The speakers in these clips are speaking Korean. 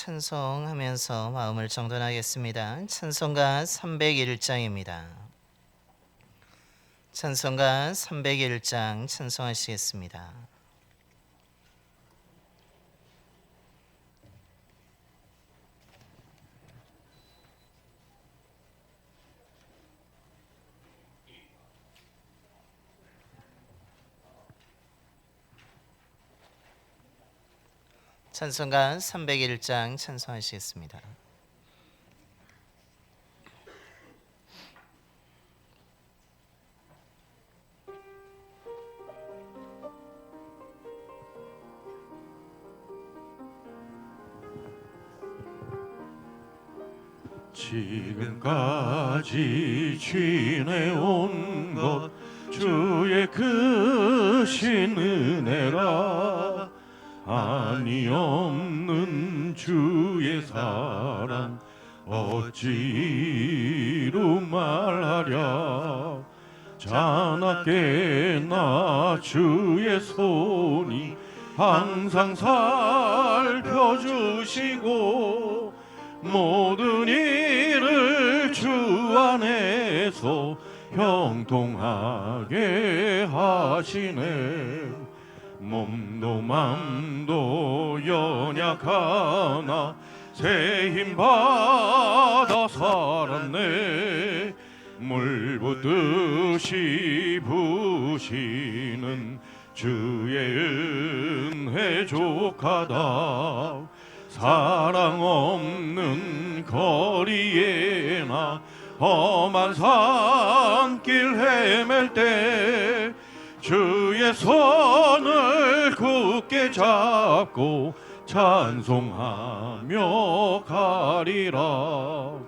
찬송하면서 마음을 정돈하겠습니다. 찬송가 301장입니다. 찬송가 301장 찬송하시겠습니다. 찬송가 301장 찬송하시겠습니다. 지금까지 지내온 것 주의 크신 은혜라. 아니 없는 주의 사랑 어찌로 말하랴. 자나깨 나 주의 손이 항상 살펴주시고 모든 일을 주 안에서 형통하게 하시네. 몸도 맘도 연약하나 새 힘 받아 살았네. 물 붓듯이 부시는 주의 은혜 족하다. 사랑 없는 거리에 나 험한 산길 헤맬 때 주의 손을 굳게 잡고 찬송하며 가리라.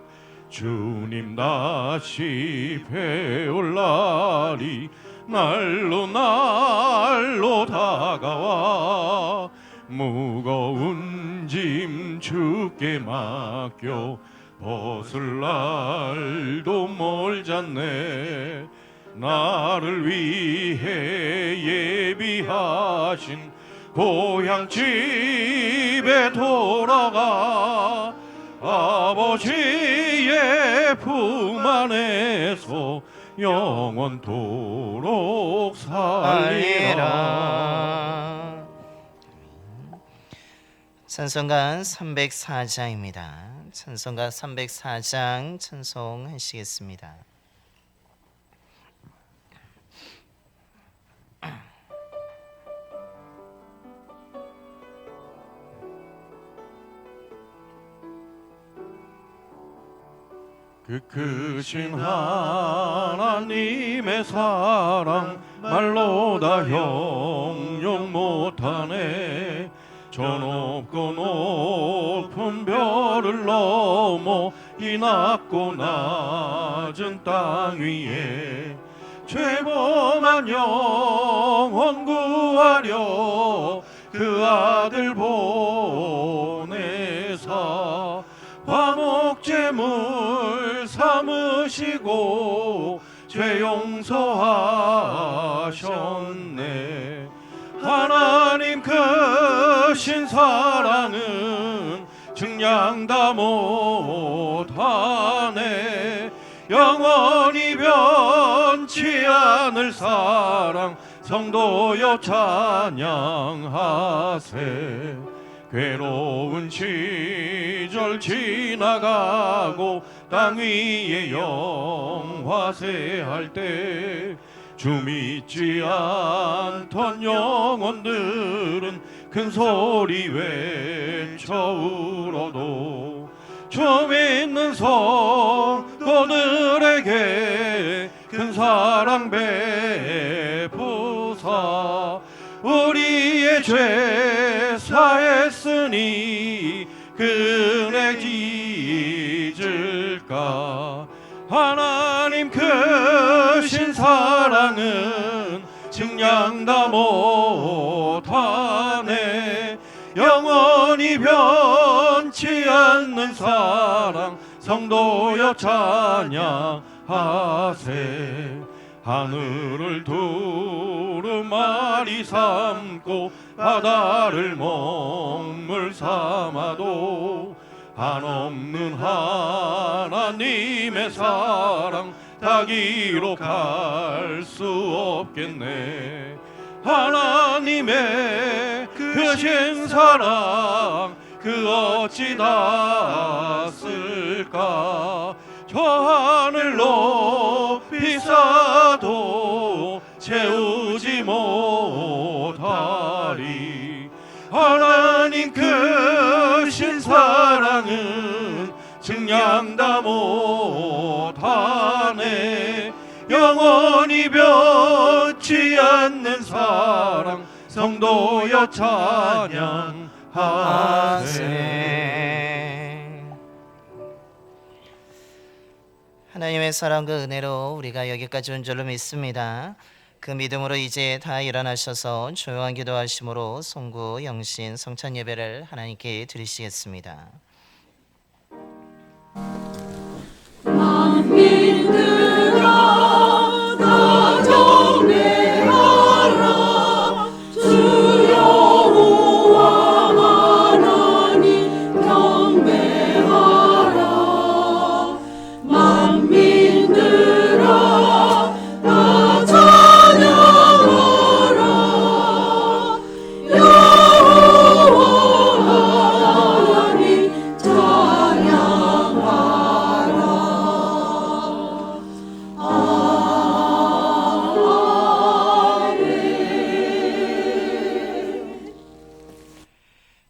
주님 다시 배울 날이 날로 날로 다가와. 무거운 짐 주께 맡겨 벗을 날도 멀잖네. 나를 위해 예비하신 고향 집에 돌아가 아버지의 품 안에서 영원토록 살리라. 찬송가 304장입니다. 찬송가 304장 찬송하시겠습니다. 그 크신 하나님의 사랑 말로 다 형용 못하네. 저 높고 높은 별을 넘어 이 낮고 낮은 땅 위에 죄범한 영혼 구하려 그 아들 보내사 화목제물 삼으시고 죄 용서하셨네. 하나님 크신 사랑은 증량 다 못하네. 영원히 변치 않을 사랑 성도여 찬양하세. 괴로운 시절 지나가고 땅 위에 영화세할 때 주 믿지 않던 영혼들은 큰 소리 외쳐 울어도 주 믿는 성도들에게 큰 사랑 베푸사 우리의 죄 사했으니 그 은혜 잊을까. 하나님 크신 사랑은 증량 다 못하네. 영원히 변치 않는 사랑 성도여 찬양하세. 하늘을 두루마리 삼고 바다를 먹물 삼아도 한없는 하나님의 사랑 다 기록할 수 없겠네. 하나님의 크신 사랑 그 어찌 닿았을까. 저 하늘 높이 쌓아도 채우지 못하리. 하나님 크신 사랑은 증량 다 못하네. 영원히 변치 않는 사랑 성도여 찬양하세. 하나님의 사랑과 은혜로 우리가 여기까지 온 줄로 믿습니다. 그 믿음으로 이제 다 일어나셔서 조용한 기도하심으로 송구, 영신, 성찬 예배를 하나님께 드리시겠습니다. 만민들아 다 경배하라. 주 여호와 하나님 경배하라. 만민들아 다 찬양하라. 여호와 하나님 찬양하라.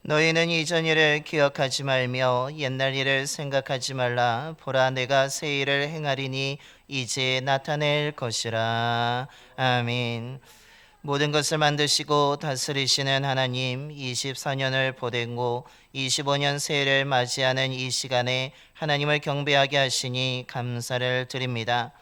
너희는 이전 일을 기억하지 말며 옛날 일을 생각하지 말라. 보라, 내가 새 일을 행하리니 이제 나타낼 것이라. 아멘. 모든 것을 만드시고 다스리시는 하나님, 24년을 보내고 25년 새해를 맞이하는 이 시간에 하나님을 경배하게 하시니 감사를 드립니다.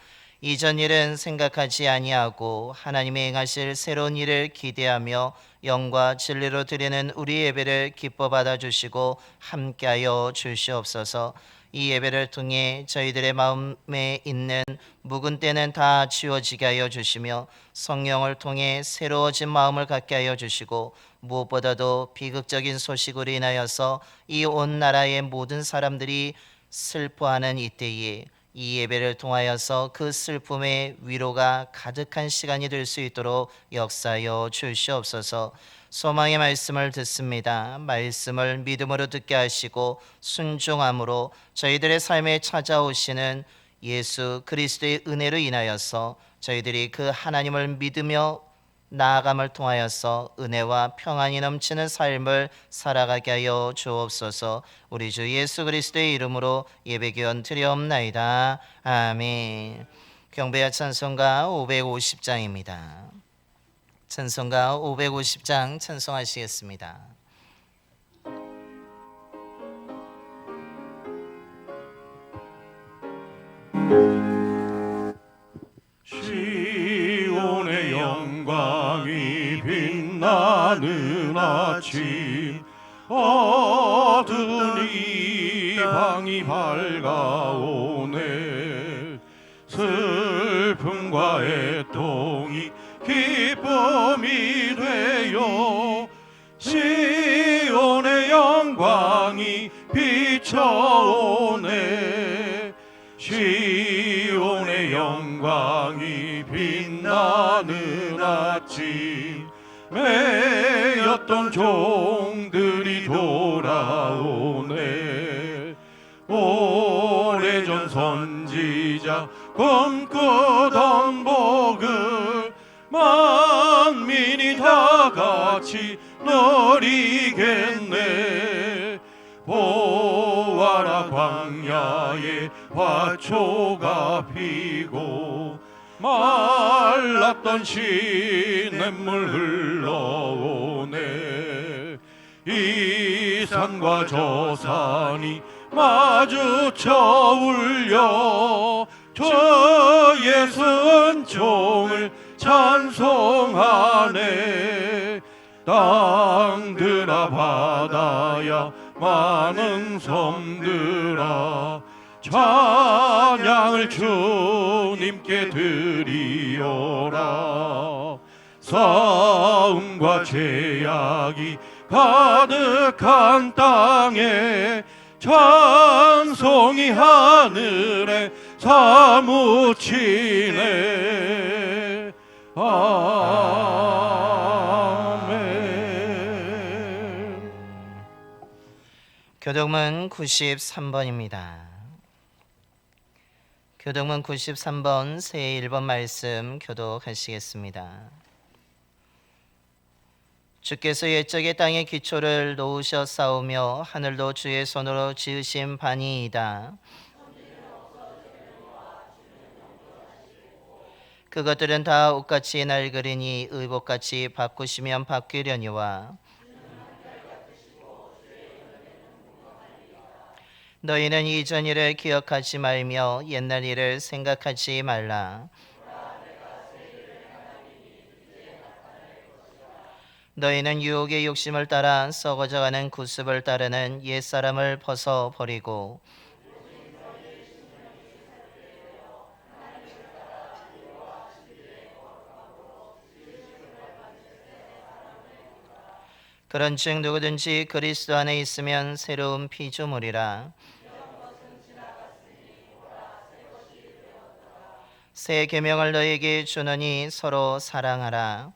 이전 일은 생각하지 아니하고 하나님의 행하실 새로운 일을 기대하며 영과 진리로 드리는 우리 예배를 기뻐 받아주시고 함께하여 주시옵소서. 이 예배를 통해 저희들의 마음에 있는 묵은 때는 다 지워지게 하여 주시며 성령을 통해 새로워진 마음을 갖게 하여 주시고 무엇보다도 비극적인 소식으로 인하여서 이 온 나라의 모든 사람들이 슬퍼하는 이때에 이 예배를 통하여서 그 슬픔의 위로가 가득한 시간이 될 수 있도록 역사하여 주시옵소서. 소망의 말씀을 듣습니다. 말씀을 믿음으로 듣게 하시고 순종함으로 저희들의 삶에 찾아오시는 예수 그리스도의 은혜로 인하여서 저희들이 그 하나님을 믿으며 나아감을 통하여서 은혜와 평안이 넘치는 삶을 살아가게 하여 주옵소서. 우리 주 예수 그리스도의 이름으로 예배기원 드리옵나이다. 아멘. 경배와 찬송가 550장입니다. 찬송가 550장 찬송하시겠습니다. 시온의 영광이 빛나는 아침, 어두운 이방이 밝아오네. 슬픔과 애통이 기쁨이 되어 시온의 영광이 비춰오네. 시온의 영광이 빛나는 아침, 매였던 종들이 돌아오네. 오래전 선지자 꿈꾸던 복을 만민이 다 같이 누리겠네. 보아라, 광야에 화초가 피고 말랐던 시냇물 흘러오네. 이 산과 저 산이 마주쳐 울려 저 예수 은총을 찬송하네. 땅들아 바다야 많은 섬들아 찬양을 주님께 드리오라. 싸움과 죄악이 가득한 땅에 찬송이 하늘에 사무치네. 아멘. 교동문 93번입니다. 교동문 93번 새 1번 말씀 교독하시겠습니다. 주께서 옛적에 땅의 기초를 놓으셔 쌓으며 하늘도 주의 손으로 지으신 바니이다. 그것들은 다 옷같이 낡으리니 의복같이 바꾸시면 바뀌려니와 너희는 이전 일을 기억하지 말며 옛날 일을 생각하지 말라. 너희는 유혹의 욕심을 따라 썩어져가는 구습을 따르는 옛사람을 벗어버리고 그런즉 누구든지 그리스도 안에 있으면 새로운 피조물이라. 새 계명을 너희에게 주노니 서로 사랑하라.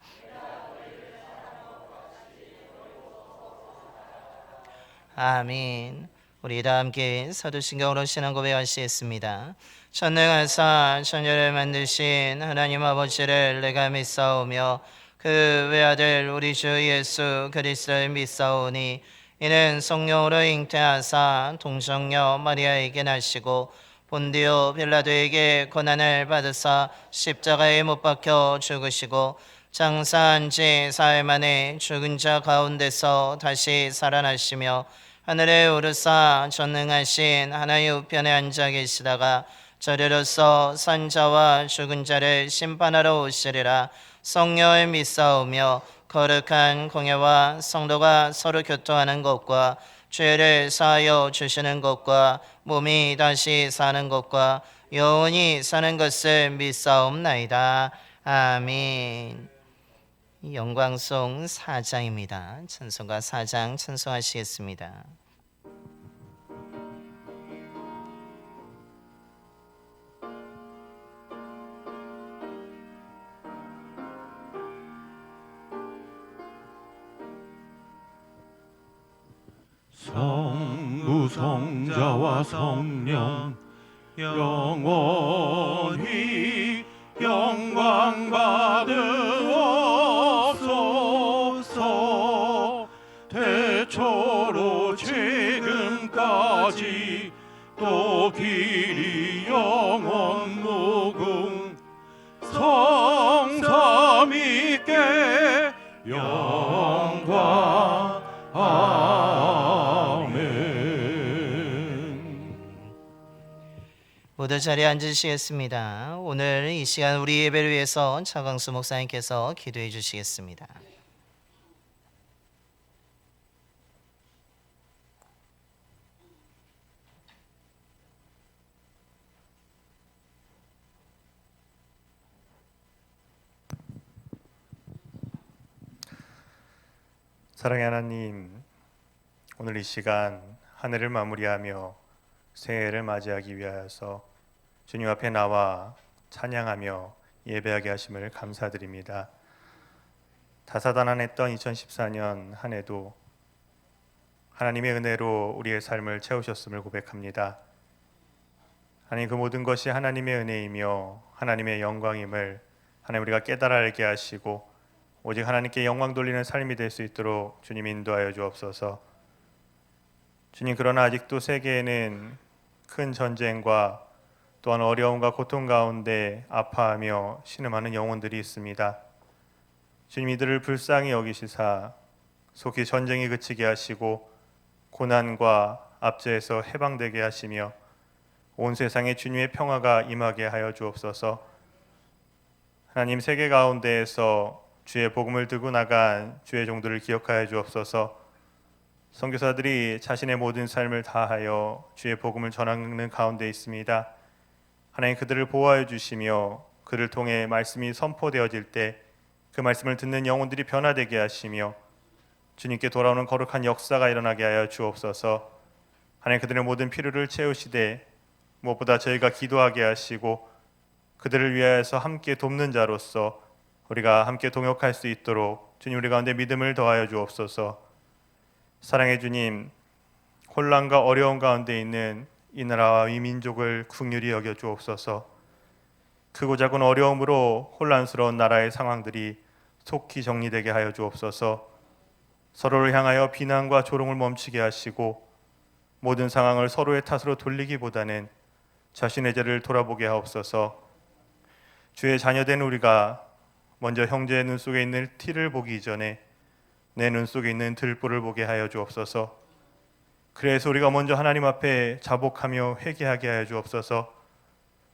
아멘. 우리 다 함께 사도신경으로 신앙 고백하시겠습니다. 전능하사 천지를 만드신 하나님 아버지를 내가 믿사오며 그 외아들 우리 주 예수 그리스도를 믿사오니 이는 성령으로 잉태하사 동정녀 마리아에게 나시고 본디오 빌라도에게 고난을 받으사 십자가에 못 박혀 죽으시고 장사한 지 사흘 만에 죽은 자 가운데서 다시 살아나시며 하늘에 오르사 전능하신 하나님 우편에 앉아 계시다가 저리로서 산 자와 죽은 자를 심판하러 오시리라. 성령을 믿사오며 거룩한 공예와 성도가 서로 교통하는 것과 죄를 사하여 주시는 것과 몸이 다시 사는 것과 영원히 사는 것을 믿사옵나이다. 아멘. 영광송 4장입니다. 찬송가 4장 찬송하시겠습니다. 성부 성자와 성령 영원히 영광 받으옵소서. 대초로 지금까지 또 길이 영원 무궁 성삼위께 영광. 모두 자리에 앉으시겠습니다. 오늘 이 시간 우리 예배를 위해서 차광수 목사님께서 기도해 주시겠습니다. 사랑의 하나님, 오늘 이 시간 하늘을 마무리하며 새해를 맞이하기 위하여서 주님 앞에 나와 찬양하며 예배하게 하심을 감사드립니다. 다사다난했던 2014년 한 해도 하나님의 은혜로 우리의 삶을 채우셨음을 고백합니다. 하나님, 그 모든 것이 하나님의 은혜이며 하나님의 영광임을 하나님 우리가 깨달아 알게 하시고 오직 하나님께 영광 돌리는 삶이 될 수 있도록 주님 인도하여 주옵소서. 주님, 그러나 아직도 세계에는 큰 전쟁과 또한 어려움과 고통 가운데 아파하며 신음하는 영혼들이 있습니다. 주님, 이들을 불쌍히 여기시사 속히 전쟁이 그치게 하시고 고난과 압제에서 해방되게 하시며 온 세상에 주님의 평화가 임하게 하여 주옵소서. 하나님, 세계 가운데에서 주의 복음을 들고 나간 주의 종들을 기억하여 주옵소서. 선교사들이 자신의 모든 삶을 다하여 주의 복음을 전하는 가운데 있습니다. 하나님, 그들을 보호하여 주시며 그를 통해 말씀이 선포되어질 때 그 말씀을 듣는 영혼들이 변화되게 하시며 주님께 돌아오는 거룩한 역사가 일어나게 하여 주옵소서. 하나님, 그들의 모든 필요를 채우시되 무엇보다 저희가 기도하게 하시고 그들을 위하여서 함께 돕는 자로서 우리가 함께 동역할 수 있도록 주님 우리 가운데 믿음을 더하여 주옵소서. 사랑의 주님, 혼란과 어려움 가운데 있는 이 나라와 이 민족을 긍휼히 여겨 주옵소서. 크고 작은 어려움으로 혼란스러운 나라의 상황들이 속히 정리되게 하여 주옵소서. 서로를 향하여 비난과 조롱을 멈추게 하시고 모든 상황을 서로의 탓으로 돌리기보다는 자신의 죄를 돌아보게 하옵소서. 주의 자녀된 우리가 먼저 형제의 눈 속에 있는 티를 보기 전에 내 눈 속에 있는 들보를 보게 하여 주옵소서. 그래서 우리가 먼저 하나님 앞에 자복하며 회개하게 하여 주옵소서.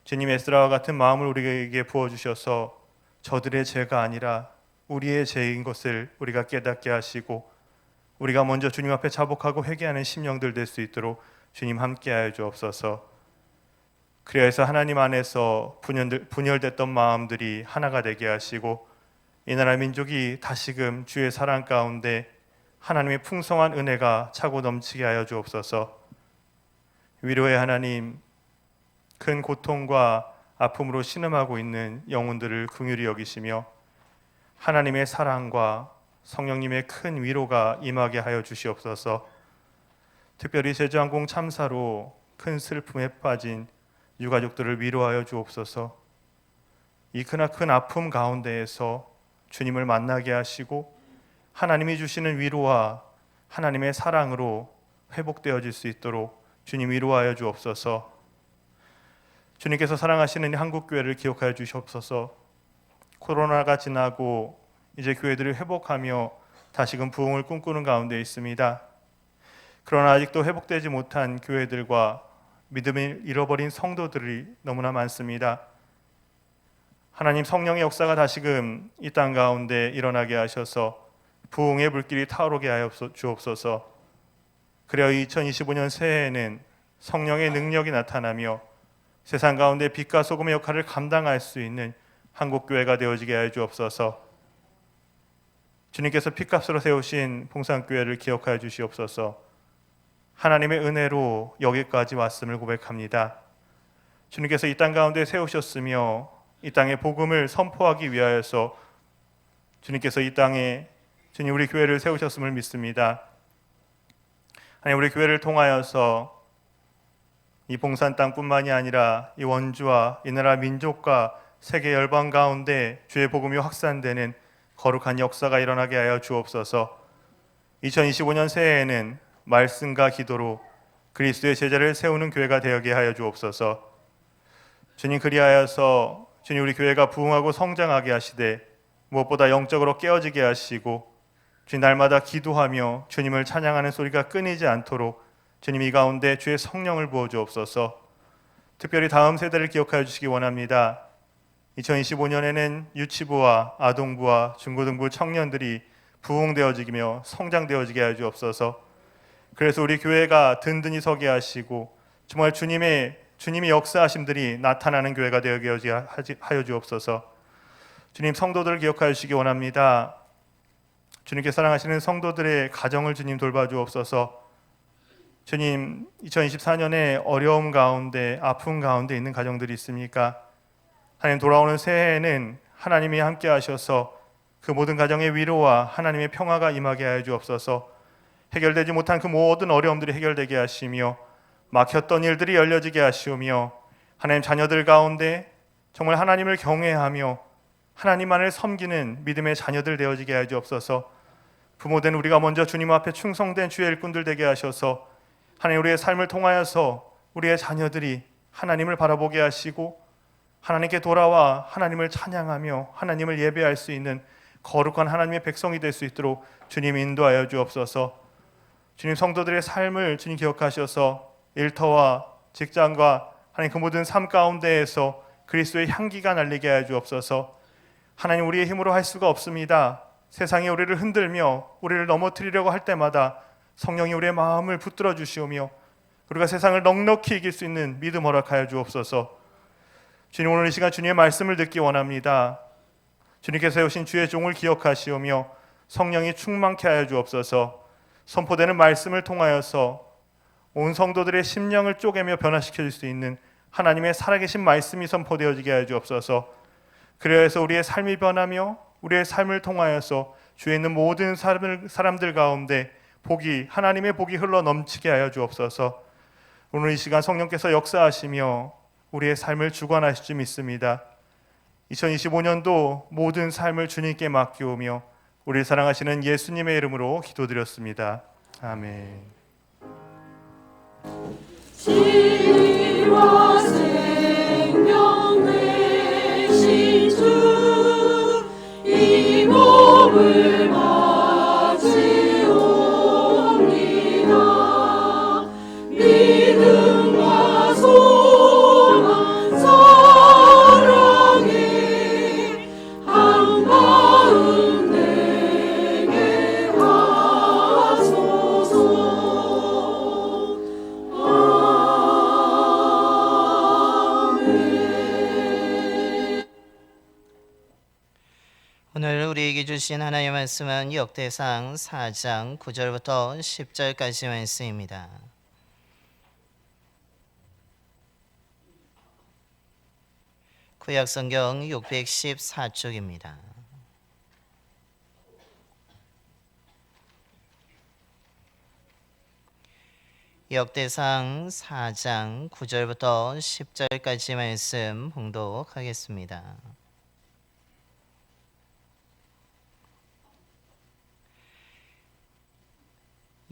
주님, 에스라와 같은 마음을 우리에게 부어주셔서 저들의 죄가 아니라 우리의 죄인 것을 우리가 깨닫게 하시고 우리가 먼저 주님 앞에 자복하고 회개하는 심령들 될 수 있도록 주님 함께하여 주옵소서. 그래서 하나님 안에서 분열됐던 마음들이 하나가 되게 하시고 이 나라 민족이 다시금 주의 사랑 가운데 하나님의 풍성한 은혜가 차고 넘치게 하여 주옵소서. 위로의 하나님, 큰 고통과 아픔으로 신음하고 있는 영혼들을 긍휼히 여기시며 하나님의 사랑과 성령님의 큰 위로가 임하게 하여 주시옵소서. 특별히 제주항공 참사로 큰 슬픔에 빠진 유가족들을 위로하여 주옵소서. 이 크나큰 아픔 가운데에서 주님을 만나게 하시고 하나님이 주시는 위로와 하나님의 사랑으로 회복되어질 수 있도록 주님 위로하여 주옵소서. 주님께서 사랑하시는 한국교회를 기억하여 주시옵소서. 코로나가 지나고 이제 교회들이 회복하며 다시금 부흥을 꿈꾸는 가운데 있습니다. 그러나 아직도 회복되지 못한 교회들과 믿음을 잃어버린 성도들이 너무나 많습니다. 하나님, 성령의 역사가 다시금 이 땅 가운데 일어나게 하셔서 부흥의 불길이 타오르게 하여 주옵소서. 그래야 2025년 새해에는 성령의 능력이 나타나며 세상 가운데 빛과 소금의 역할을 감당할 수 있는 한국교회가 되어지게 하여 주옵소서. 주님께서 피값으로 세우신 봉산교회를 기억하여 주시옵소서. 하나님의 은혜로 여기까지 왔음을 고백합니다. 주님께서 이 땅 가운데 세우셨으며 이 땅에 복음을 선포하기 위하여서 주님께서 이 땅에 주님 우리 교회를 세우셨음을 믿습니다. 하나님, 우리 교회를 통하여서 이 봉산 땅뿐만이 아니라 이 원주와 이 나라 민족과 세계 열방 가운데 주의 복음이 확산되는 거룩한 역사가 일어나게 하여 주옵소서. 2025년 새해에는 말씀과 기도로 그리스도의 제자를 세우는 교회가 되게 하여 주옵소서. 주님, 그리하여서 주님 우리 교회가 부흥하고 성장하게 하시되 무엇보다 영적으로 깨어지게 하시고 주님 날마다 기도하며 주님을 찬양하는 소리가 끊이지 않도록 주님 이 가운데 주의 성령을 부어 주옵소서. 특별히 다음 세대를 기억하여 주시기 원합니다. 2025년에는 유치부와 아동부와 중고등부 청년들이 부흥되어지며 성장되어지게 하여 주옵소서. 그래서 우리 교회가 든든히 서게 하시고 정말 주님이 역사하심들이 나타나는 교회가 되게 하여 주옵소서. 주님, 성도들을 기억하여 주시기 원합니다. 주님께 사랑하시는 성도들의 가정을 주님 돌봐 주옵소서. 주님, 2024년에 어려움 가운데 아픔 가운데 있는 가정들이 있습니까? 하나님, 돌아오는 새해에는 하나님이 함께 하셔서 그 모든 가정의 위로와 하나님의 평화가 임하게 하여 주옵소서. 해결되지 못한 그 모든 어려움들이 해결되게 하시며 막혔던 일들이 열려지게 하시오며 하나님, 자녀들 가운데 정말 하나님을 경외하며 하나님만을 섬기는 믿음의 자녀들 되어지게 하여 주옵소서. 부모된 우리가 먼저 주님 앞에 충성된 주의 일꾼들 되게 하셔서 하나님, 우리의 삶을 통하여서 우리의 자녀들이 하나님을 바라보게 하시고 하나님께 돌아와 하나님을 찬양하며 하나님을 예배할 수 있는 거룩한 하나님의 백성이 될 수 있도록 주님 인도하여 주옵소서. 주님, 성도들의 삶을 주님 기억하셔서 일터와 직장과 하나님 그 모든 삶 가운데에서 그리스도의 향기가 날리게 하여 주옵소서. 하나님, 우리의 힘으로 할 수가 없습니다. 세상이 우리를 흔들며 우리를 넘어뜨리려고 할 때마다 성령이 우리의 마음을 붙들어 주시오며 우리가 세상을 넉넉히 이길 수 있는 믿음 허락하여 주옵소서. 주님, 오늘 이 시간 주님의 말씀을 듣기 원합니다. 주님께서 세우신 주의 종을 기억하시오며 성령이 충만케 하여 주옵소서. 선포되는 말씀을 통하여서 온 성도들의 심령을 쪼개며 변화시켜 줄 수 있는 하나님의 살아계신 말씀이 선포되어지게 하여 주옵소서. 그래서 우리의 삶이 변하며 우리의 삶을 통하여서 주에 있는 모든 사람들 가운데 하나님의 복이 흘러 넘치게 하여 주옵소서. 오늘 이 시간 성령께서 역사하시며 우리의 삶을 주관하실 줄 믿습니다. 2025년도 모든 삶을 주님께 맡기오며 우리를 사랑하시는 예수님의 이름으로 기도드렸습니다. 아멘. 지와 생명 되신 주, 이 몸을 바치옵니다. 믿음과 소망 사랑에 한 마음 되게 하소서. 오늘 우리에게 주신 하나님의 말씀은 역대상 4장 9절부터 10절까지 말씀입니다. 구약성경 614쪽입니다. 역대상 4장 9절부터 10절까지 말씀 봉독하겠습니다.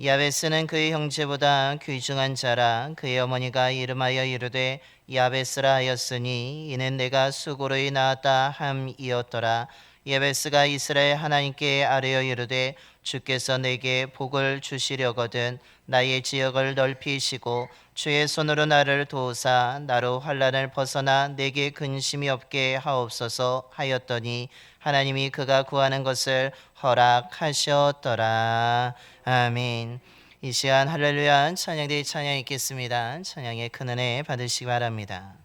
야베스는 그의 형제보다 귀중한 자라. 그의 어머니가 이름하여 이르되 야베스라 하였으니 이는 내가 수고로이 낳았다 함이었더라. 야베스가 이스라엘 하나님께 아뢰어 이르되 주께서 내게 복을 주시려거든 나의 지역을 넓히시고 주의 손으로 나를 도우사 나로 환난을 벗어나 내게 근심이 없게 하옵소서 하였더니 하나님이 그가 구하는 것을 허락하셨더라. 아멘. 이 시간 할렐루야 찬양대의 찬양 있겠습니다. 찬양의 큰 은혜 받으시기 바랍니다.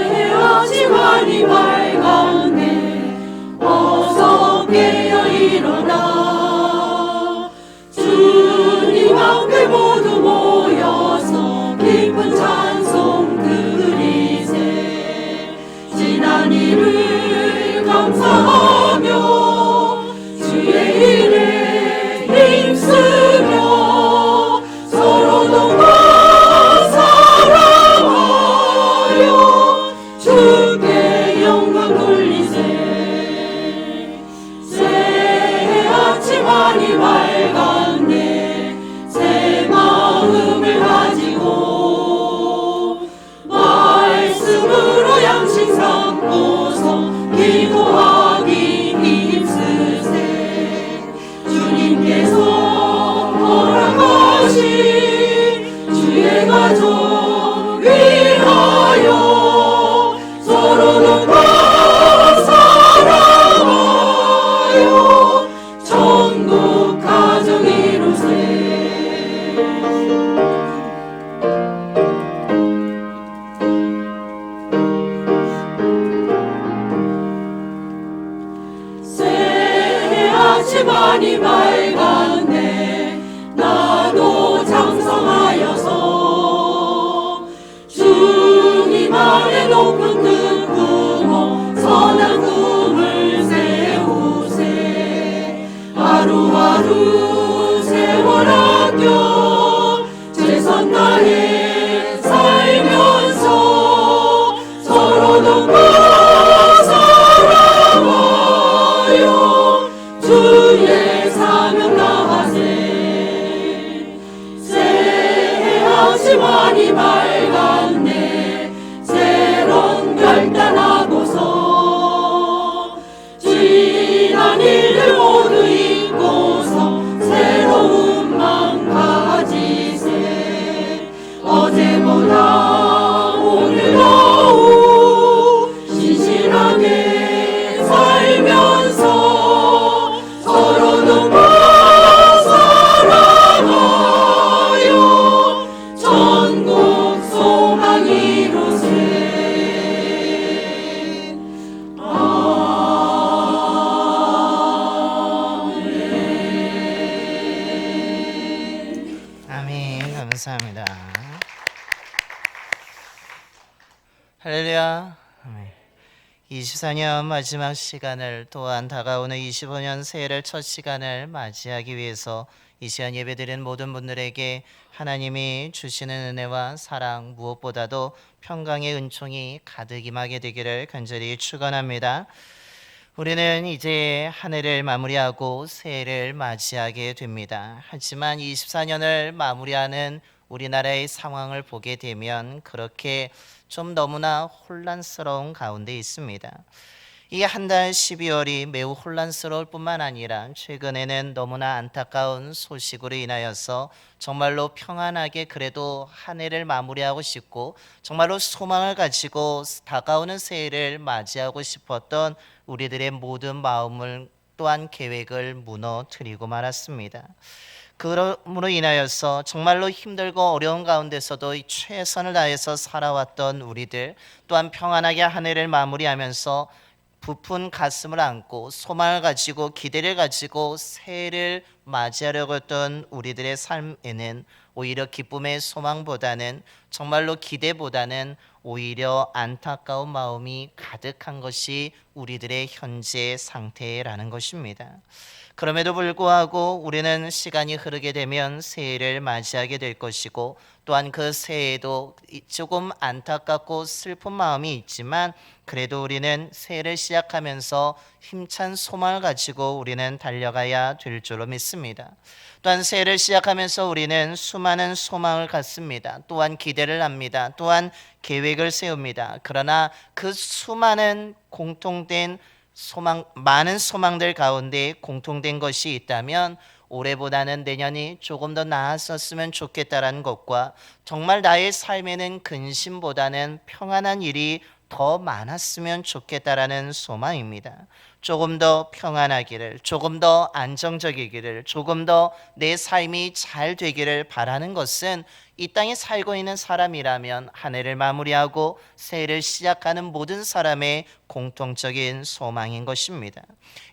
새하지만이 밝았네. 어서 깨어 일어나. 주님 앞에 모두 모여서 깊은 찬송 드리세. 지난 일을 감사하며 주의 일에 힘쓰며 서로 돕고 사랑하여 주께 영광 돌리세. 새 아침하니 밝았네. 새 마음을 가지고 말씀으로 양식 삼고서 기도하기 힘쓰세. 주님께서 허락하신 주의 가족 위하여 서로 돕고 사랑하여 천국 가정 이루세. 새 아침하니 밝았네. 나도 장성하여서 주님 아래 높은 뜻 품어 선한 꿈을 세우세. 하루하루 세월 아껴 최선 다해 살면서 서로 돕고 사랑하여 주의 사명 다하세. 새 아침하니 밝았네. 새로운 결단하고서 지난 일을 모두 잊고서 새로운 마음 가지세. 어제보다 오늘 더욱 신실하게 살 감사합니다. 할렐루야. 24년 마지막 시간을 또한 다가오는 25년 새해를 첫 시간을 맞이하기 위해서 이 시간 예배드린 모든 분들에게 하나님이 주시는 은혜와 사랑 무엇보다도 평강의 은총이 가득 임하게 되기를 간절히 축원합니다. 우리는 이제 한 해를 마무리하고 새해를 맞이하게 됩니다. 하지만 24년을 마무리하는 우리나라의 상황을 보게 되면 그렇게 좀 너무나 혼란스러운 가운데 있습니다. 이 한 달 12월이 매우 혼란스러울 뿐만 아니라 최근에는 너무나 안타까운 소식으로 인하여서 정말로 평안하게 그래도 한 해를 마무리하고 싶고 정말로 소망을 가지고 다가오는 새해를 맞이하고 싶었던 우리들의 모든 마음을 또한 계획을 무너뜨리고 말았습니다. 그러므로 인하여서 정말로 힘들고 어려운 가운데서도 최선을 다해서 살아왔던 우리들 또한 평안하게 한 해를 마무리하면서 부푼 가슴을 안고 소망을 가지고 기대를 가지고 새해를 맞이하려고 했던 우리들의 삶에는 오히려 기쁨의 소망보다는 정말로 기대보다는 오히려 안타까운 마음이 가득한 것이 우리들의 현재 상태라는 것입니다. 그럼에도 불구하고 우리는 시간이 흐르게 되면 새해를 맞이하게 될 것이고 또한 그 새해에도 조금 안타깝고 슬픈 마음이 있지만 그래도 우리는 새해를 시작하면서 힘찬 소망을 가지고 우리는 달려가야 될 줄로 믿습니다. 또한 새해를 시작하면서 우리는 수많은 소망을 갖습니다. 또한 기대를 합니다. 또한 계획을 세웁니다. 그러나 그 수많은 공통된 많은 소망들 가운데 공통된 것이 있다면 올해보다는 내년이 조금 더 나았었으면 좋겠다라는 것과 정말 나의 삶에는 근심보다는 평안한 일이 더 많았으면 좋겠다라는 소망입니다. 조금 더 평안하기를, 조금 더 안정적이기를, 조금 더 내 삶이 잘 되기를 바라는 것은 이 땅에 살고 있는 사람이라면 한 해를 마무리하고 새해를 시작하는 모든 사람의 공통적인 소망인 것입니다.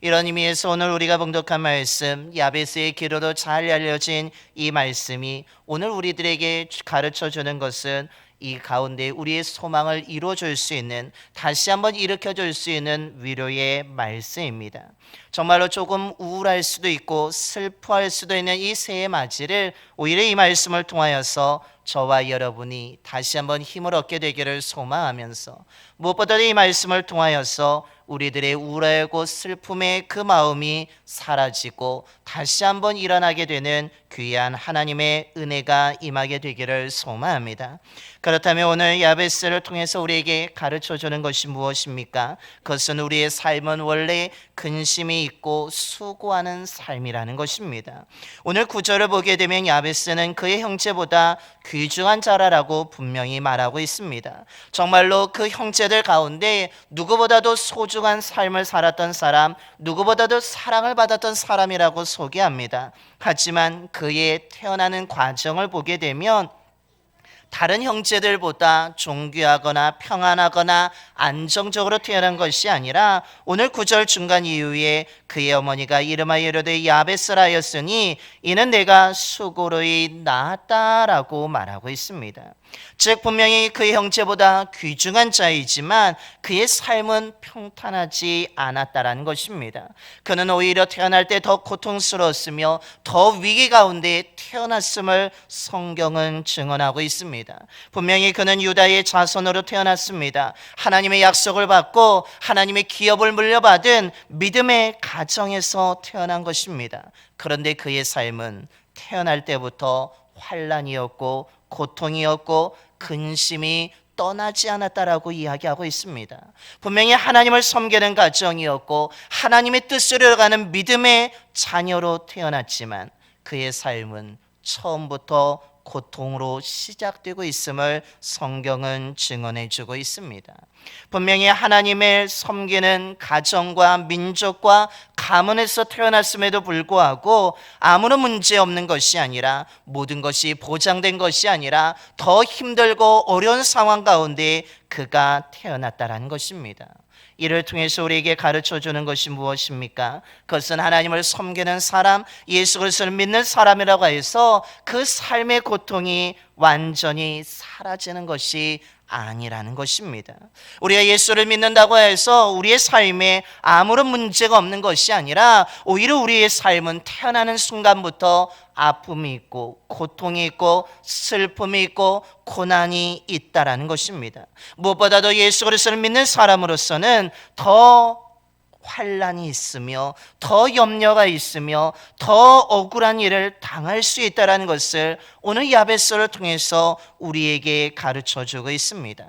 이런 의미에서 오늘 우리가 봉독한 말씀 야베스의 기로로 잘 알려진 이 말씀이 오늘 우리들에게 가르쳐주는 것은 이 가운데 우리의 소망을 이루어줄 수 있는 다시 한번 일으켜줄 수 있는 위로의 말씀입니다. 정말로 조금 우울할 수도 있고 슬퍼할 수도 있는 이 새해 맞이를 오히려 이 말씀을 통하여서 저와 여러분이 다시 한번 힘을 얻게 되기를 소망하면서 무엇보다도 이 말씀을 통하여서 우리들의 우울하고 슬픔의 그 마음이 사라지고 다시 한번 일어나게 되는 귀한 하나님의 은혜가 임하게 되기를 소망합니다. 그렇다면 오늘 야베스를 통해서 우리에게 가르쳐주는 것이 무엇입니까? 그것은 우리의 삶은 원래 근심이 있고 수고하는 삶이라는 것입니다. 오늘 구절을 보게 되면 야베스는 그의 형제보다 귀중한 자라라고 분명히 말하고 있습니다. 정말로 그 형제들 가운데 누구보다도 소중한 삶을 살았던 사람, 누구보다도 사랑을 받았던 사람이라고 소개합니다. 하지만 그의 태어나는 과정을 보게 되면 다른 형제들보다 존귀하거나 평안하거나 안정적으로 태어난 것이 아니라 오늘 9절 중간 이후에 그의 어머니가 이름하여 이르되 야베스라 하였으니 이는 내가 수고로이 낳았다라고 말하고 있습니다. 즉 분명히 그의 형제보다 귀중한 자이지만 그의 삶은 평탄하지 않았다라는 것입니다. 그는 오히려 태어날 때 더 고통스러웠으며 더 위기 가운데 태어났음을 성경은 증언하고 있습니다. 분명히 그는 유다의 자손으로 태어났습니다. 하나님의 약속을 받고 하나님의 기업을 물려받은 믿음의 가정에서 태어난 것입니다. 그런데 그의 삶은 태어날 때부터 환난이었고 고통이었고 근심이 떠나지 않았다라고 이야기하고 있습니다. 분명히 하나님을 섬기는 가정이었고 하나님의 뜻으로 이뤄가는 믿음의 자녀로 태어났지만 그의 삶은 처음부터 고통으로 시작되고 있음을 성경은 증언해 주고 있습니다. 분명히 하나님을 섬기는 가정과 민족과 가문에서 태어났음에도 불구하고 아무런 문제 없는 것이 아니라 모든 것이 보장된 것이 아니라 더 힘들고 어려운 상황 가운데 그가 태어났다라는 것입니다. 이를 통해서 우리에게 가르쳐 주는 것이 무엇입니까? 그것은 하나님을 섬기는 사람, 예수 그리스도를 믿는 사람이라고 해서 그 삶의 고통이 완전히 사라지는 것이 아니라는 것입니다. 우리가 예수를 믿는다고 해서 우리의 삶에 아무런 문제가 없는 것이 아니라 오히려 우리의 삶은 태어나는 순간부터 아픔이 있고 고통이 있고 슬픔이 있고 고난이 있다라는 것입니다. 무엇보다도 예수 그리스도를 믿는 사람으로서는 더 환난이 있으며 더 염려가 있으며 더 억울한 일을 당할 수 있다는 것을 오늘 야베스를 통해서 우리에게 가르쳐주고 있습니다.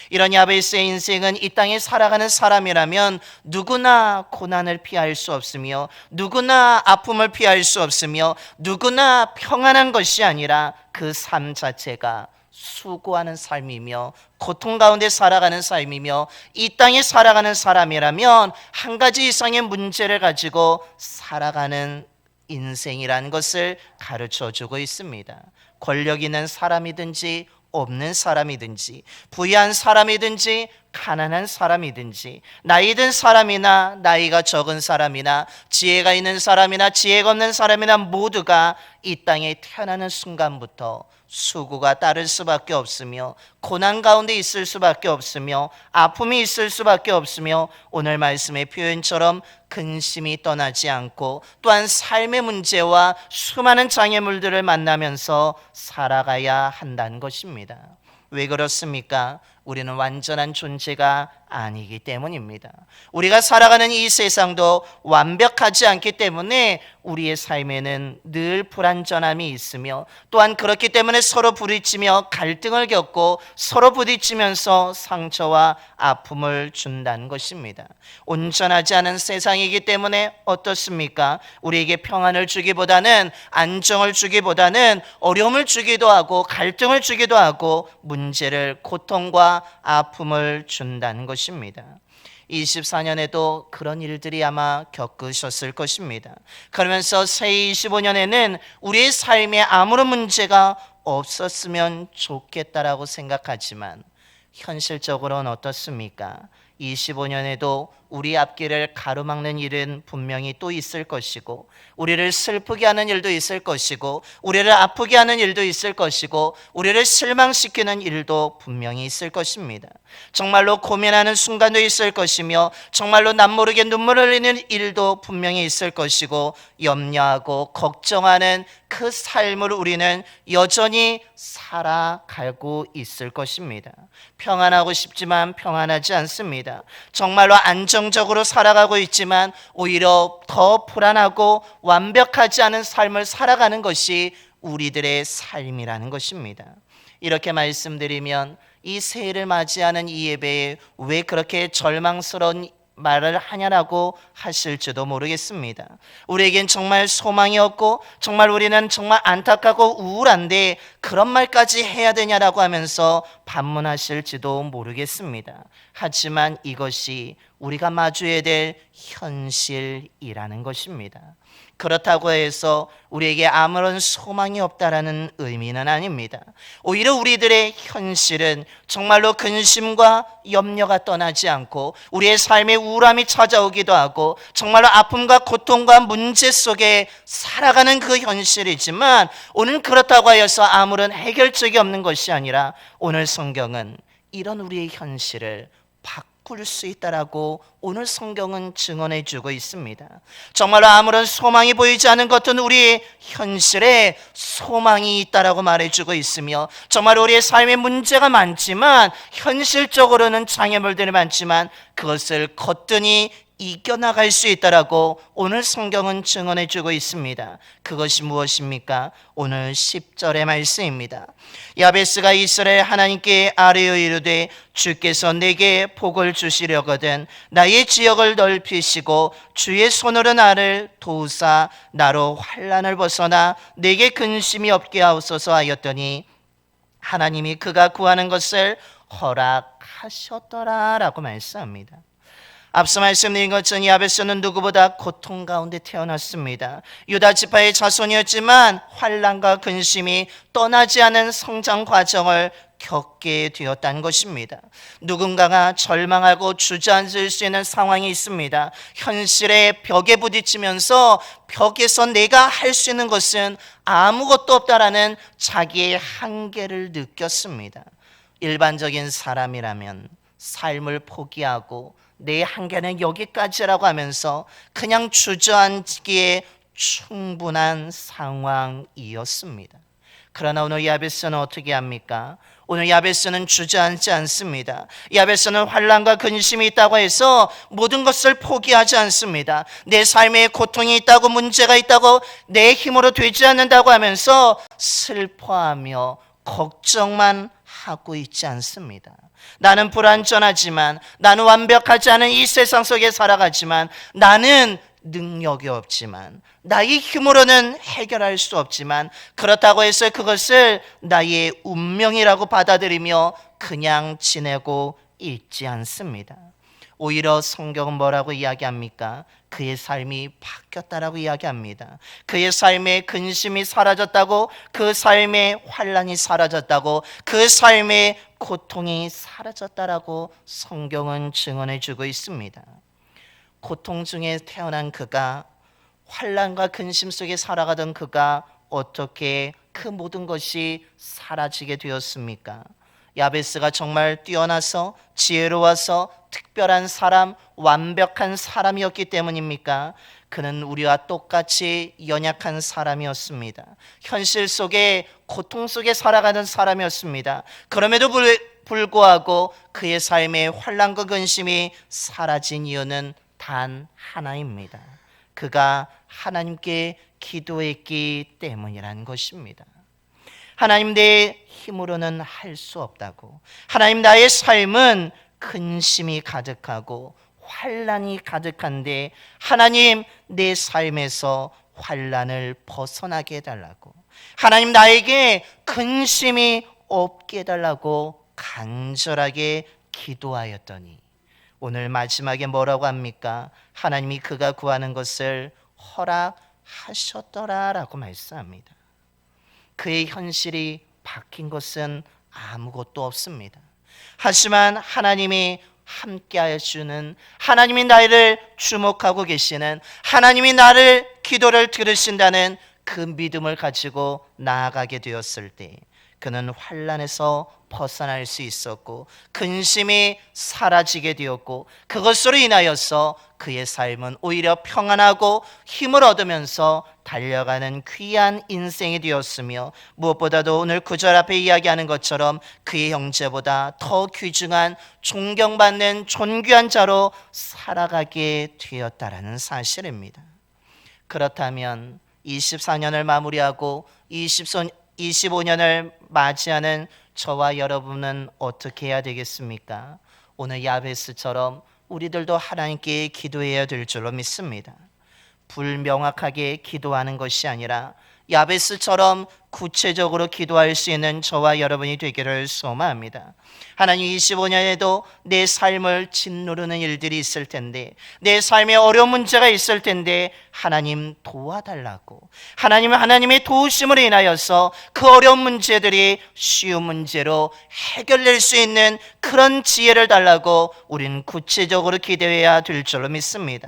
이런 야베스의 인생은 이 땅에 살아가는 사람이라면 누구나 고난을 피할 수 없으며 누구나 아픔을 피할 수 없으며 누구나 평안한 것이 아니라 그 삶 자체가 수고하는 삶이며 고통 가운데 살아가는 삶이며 이 땅에 살아가는 사람이라면 한 가지 이상의 문제를 가지고 살아가는 인생이라는 것을 가르쳐주고 있습니다. 권력 있는 사람이든지 없는 사람이든지 부유한 사람이든지 가난한 사람이든지 나이 든 사람이나 나이가 적은 사람이나 지혜가 있는 사람이나 지혜가 없는 사람이나 모두가 이 땅에 태어나는 순간부터 수고가 따를 수밖에 없으며 고난 가운데 있을 수밖에 없으며 아픔이 있을 수밖에 없으며 오늘 말씀의 표현처럼 근심이 떠나지 않고 또한 삶의 문제와 수많은 장애물들을 만나면서 살아가야 한다는 것입니다. 왜 그렇습니까? 우리는 완전한 존재가 아니기 때문입니다. 우리가 살아가는 이 세상도 완벽하지 않기 때문에 우리의 삶에는 늘 불완전함이 있으며 또한 그렇기 때문에 서로 부딪히며 갈등을 겪고 서로 부딪히면서 상처와 아픔을 준다는 것입니다. 온전하지 않은 세상이기 때문에 어떻습니까? 우리에게 평안을 주기보다는 안정을 주기보다는 어려움을 주기도 하고 갈등을 주기도 하고 문제를 고통과 아픔을 준다는 것입니다. 24년에도 그런 일들이 아마 겪으셨을 것입니다. 그러면서 새해 25년에는 우리의 삶에 아무런 문제가 없었으면 좋겠다라고 생각하지만 현실적으로는 어떻습니까? 25년에도 우리 앞길을 가로막는 일은 분명히 또 있을 것이고 우리를 슬프게 하는 일도 있을 것이고 우리를 아프게 하는 일도 있을 것이고 우리를 실망시키는 일도 분명히 있을 것입니다. 정말로 고민하는 순간도 있을 것이며 정말로 남모르게 눈물을 흘리는 일도 분명히 있을 것이고 염려하고 걱정하는 그 삶을 우리는 여전히 살아가고 있을 것입니다. 평안하고 싶지만 평안하지 않습니다. 정말로 안정적으로 살아가고 있지만 오히려 더 불안하고 완벽하지 않은 삶을 살아가는 것이 우리들의 삶이라는 것입니다. 이렇게 말씀드리면 이 새해를 맞이하는 이 예배에 왜 그렇게 절망스러운 말을 하냐라고 하실지도 모르겠습니다. 우리에겐 정말 소망이 없고 정말 우리는 정말 안타깝고 우울한데 그런 말까지 해야 되냐라고 하면서 반문하실지도 모르겠습니다. 하지만 이것이 우리가 마주해야 될 현실이라는 것입니다. 그렇다고 해서 우리에게 아무런 소망이 없다라는 의미는 아닙니다. 오히려 우리들의 현실은 정말로 근심과 염려가 떠나지 않고 우리의 삶에 우울함이 찾아오기도 하고 정말로 아픔과 고통과 문제 속에 살아가는 그 현실이지만 오늘 그렇다고 하여서 아무런 해결책이 없는 것이 아니라 오늘 성경은 이런 우리의 현실을 바꿀 수 있다라고 오늘 성경은 증언해 주고 있습니다. 정말로 아무런 소망이 보이지 않는 것은 우리의 현실에 소망이 있다라고 말해주고 있으며 정말 우리의 삶에 문제가 많지만 현실적으로는 장애물들이 많지만 그것을 거뜬히 이겨나갈 수 있다라고 오늘 성경은 증언해 주고 있습니다. 그것이 무엇입니까? 오늘 10절의 말씀입니다. 야베스가 이스라엘 하나님께 아뢰어 이르되 주께서 내게 복을 주시려거든 나의 지역을 넓히시고 주의 손으로 나를 도우사 나로 환난을 벗어나 내게 근심이 없게 하옵소서 하였더니 하나님이 그가 구하는 것을 허락하셨더라라고 말씀합니다. 앞서 말씀드린 것처럼 야베스는 누구보다 고통 가운데 태어났습니다. 유다 지파의 자손이었지만 환난과 근심이 떠나지 않은 성장 과정을 겪게 되었다는 것입니다. 누군가가 절망하고 주저앉을 수 있는 상황이 있습니다. 현실의 벽에 부딪히면서 벽에서 내가 할 수 있는 것은 아무것도 없다라는 자기의 한계를 느꼈습니다. 일반적인 사람이라면 삶을 포기하고 내 한계는 여기까지라고 하면서 그냥 주저앉기에 충분한 상황이었습니다. 그러나 오늘 야베스는 어떻게 합니까? 오늘 야베스는 주저앉지 않습니다. 야베스는 환난과 근심이 있다고 해서 모든 것을 포기하지 않습니다. 내 삶에 고통이 있다고, 문제가 있다고, 내 힘으로 되지 않는다고 하면서 슬퍼하며 걱정만 하고 있지 않습니다. 나는 불완전하지만, 나는 완벽하지 않은 이 세상 속에 살아가지만, 나는 능력이 없지만, 나의 힘으로는 해결할 수 없지만, 그렇다고 해서 그것을 나의 운명이라고 받아들이며 그냥 지내고 있지 않습니다. 오히려 성경은 뭐라고 이야기합니까? 그의 삶이 바뀌었다라고 이야기합니다. 그의 삶의 근심이 사라졌다고, 그 삶의 환난이 사라졌다고, 그 삶의 고통이 사라졌다라고 성경은 증언해 주고 있습니다. 고통 중에 태어난 그가, 환난과 근심 속에 살아가던 그가 어떻게 그 모든 것이 사라지게 되었습니까? 야베스가 정말 뛰어나서 지혜로워서 특별한 사람, 완벽한 사람이었기 때문입니까? 그는 우리와 똑같이 연약한 사람이었습니다. 현실 속에, 고통 속에 살아가는 사람이었습니다. 그럼에도 불구하고 그의 삶의 환난과 근심이 사라진 이유는 단 하나입니다. 그가 하나님께 기도했기 때문이라는 것입니다. 하나님, 내 힘으로는 할 수 없다고, 하나님, 나의 삶은 근심이 가득하고 환난이 가득한데 하나님, 내 삶에서 환난을 벗어나게 해달라고, 하나님, 나에게 근심이 없게 해달라고 간절하게 기도하였더니 오늘 마지막에 뭐라고 합니까? 하나님이 그가 구하는 것을 허락하셨더라라고 말씀합니다. 그의 현실이 바뀐 것은 아무것도 없습니다. 하지만 하나님이 함께하여 주는, 하나님이 나를 주목하고 계시는, 하나님이 나를 기도를 들으신다는 그 믿음을 가지고 나아가게 되었을 때 그는 환난에서 벗어날 수 있었고 근심이 사라지게 되었고, 그것으로 인하여서 그의 삶은 오히려 평안하고 힘을 얻으면서 달려가는 귀한 인생이 되었으며, 무엇보다도 오늘 구절 앞에 이야기하는 것처럼 그의 형제보다 더 귀중한, 존경받는 존귀한 자로 살아가게 되었다라는 사실입니다. 그렇다면 24년을 마무리하고 25년을 맞이하는 저와 여러분은 어떻게 해야 되겠습니까? 오늘 야베스처럼 우리들도 하나님께 기도해야 될 줄로 믿습니다. 불명확하게 기도하는 것이 아니라 야베스처럼 구체적으로 기도할 수 있는 저와 여러분이 되기를 소망합니다. 하나님, 25년에도 내 삶을 짓누르는 일들이 있을 텐데, 내 삶에 어려운 문제가 있을 텐데 하나님 도와달라고, 하나님의 도우심으로 인하여서 그 어려운 문제들이 쉬운 문제로 해결될 수 있는 그런 지혜를 달라고 우리는 구체적으로 기도해야 될 줄로 믿습니다.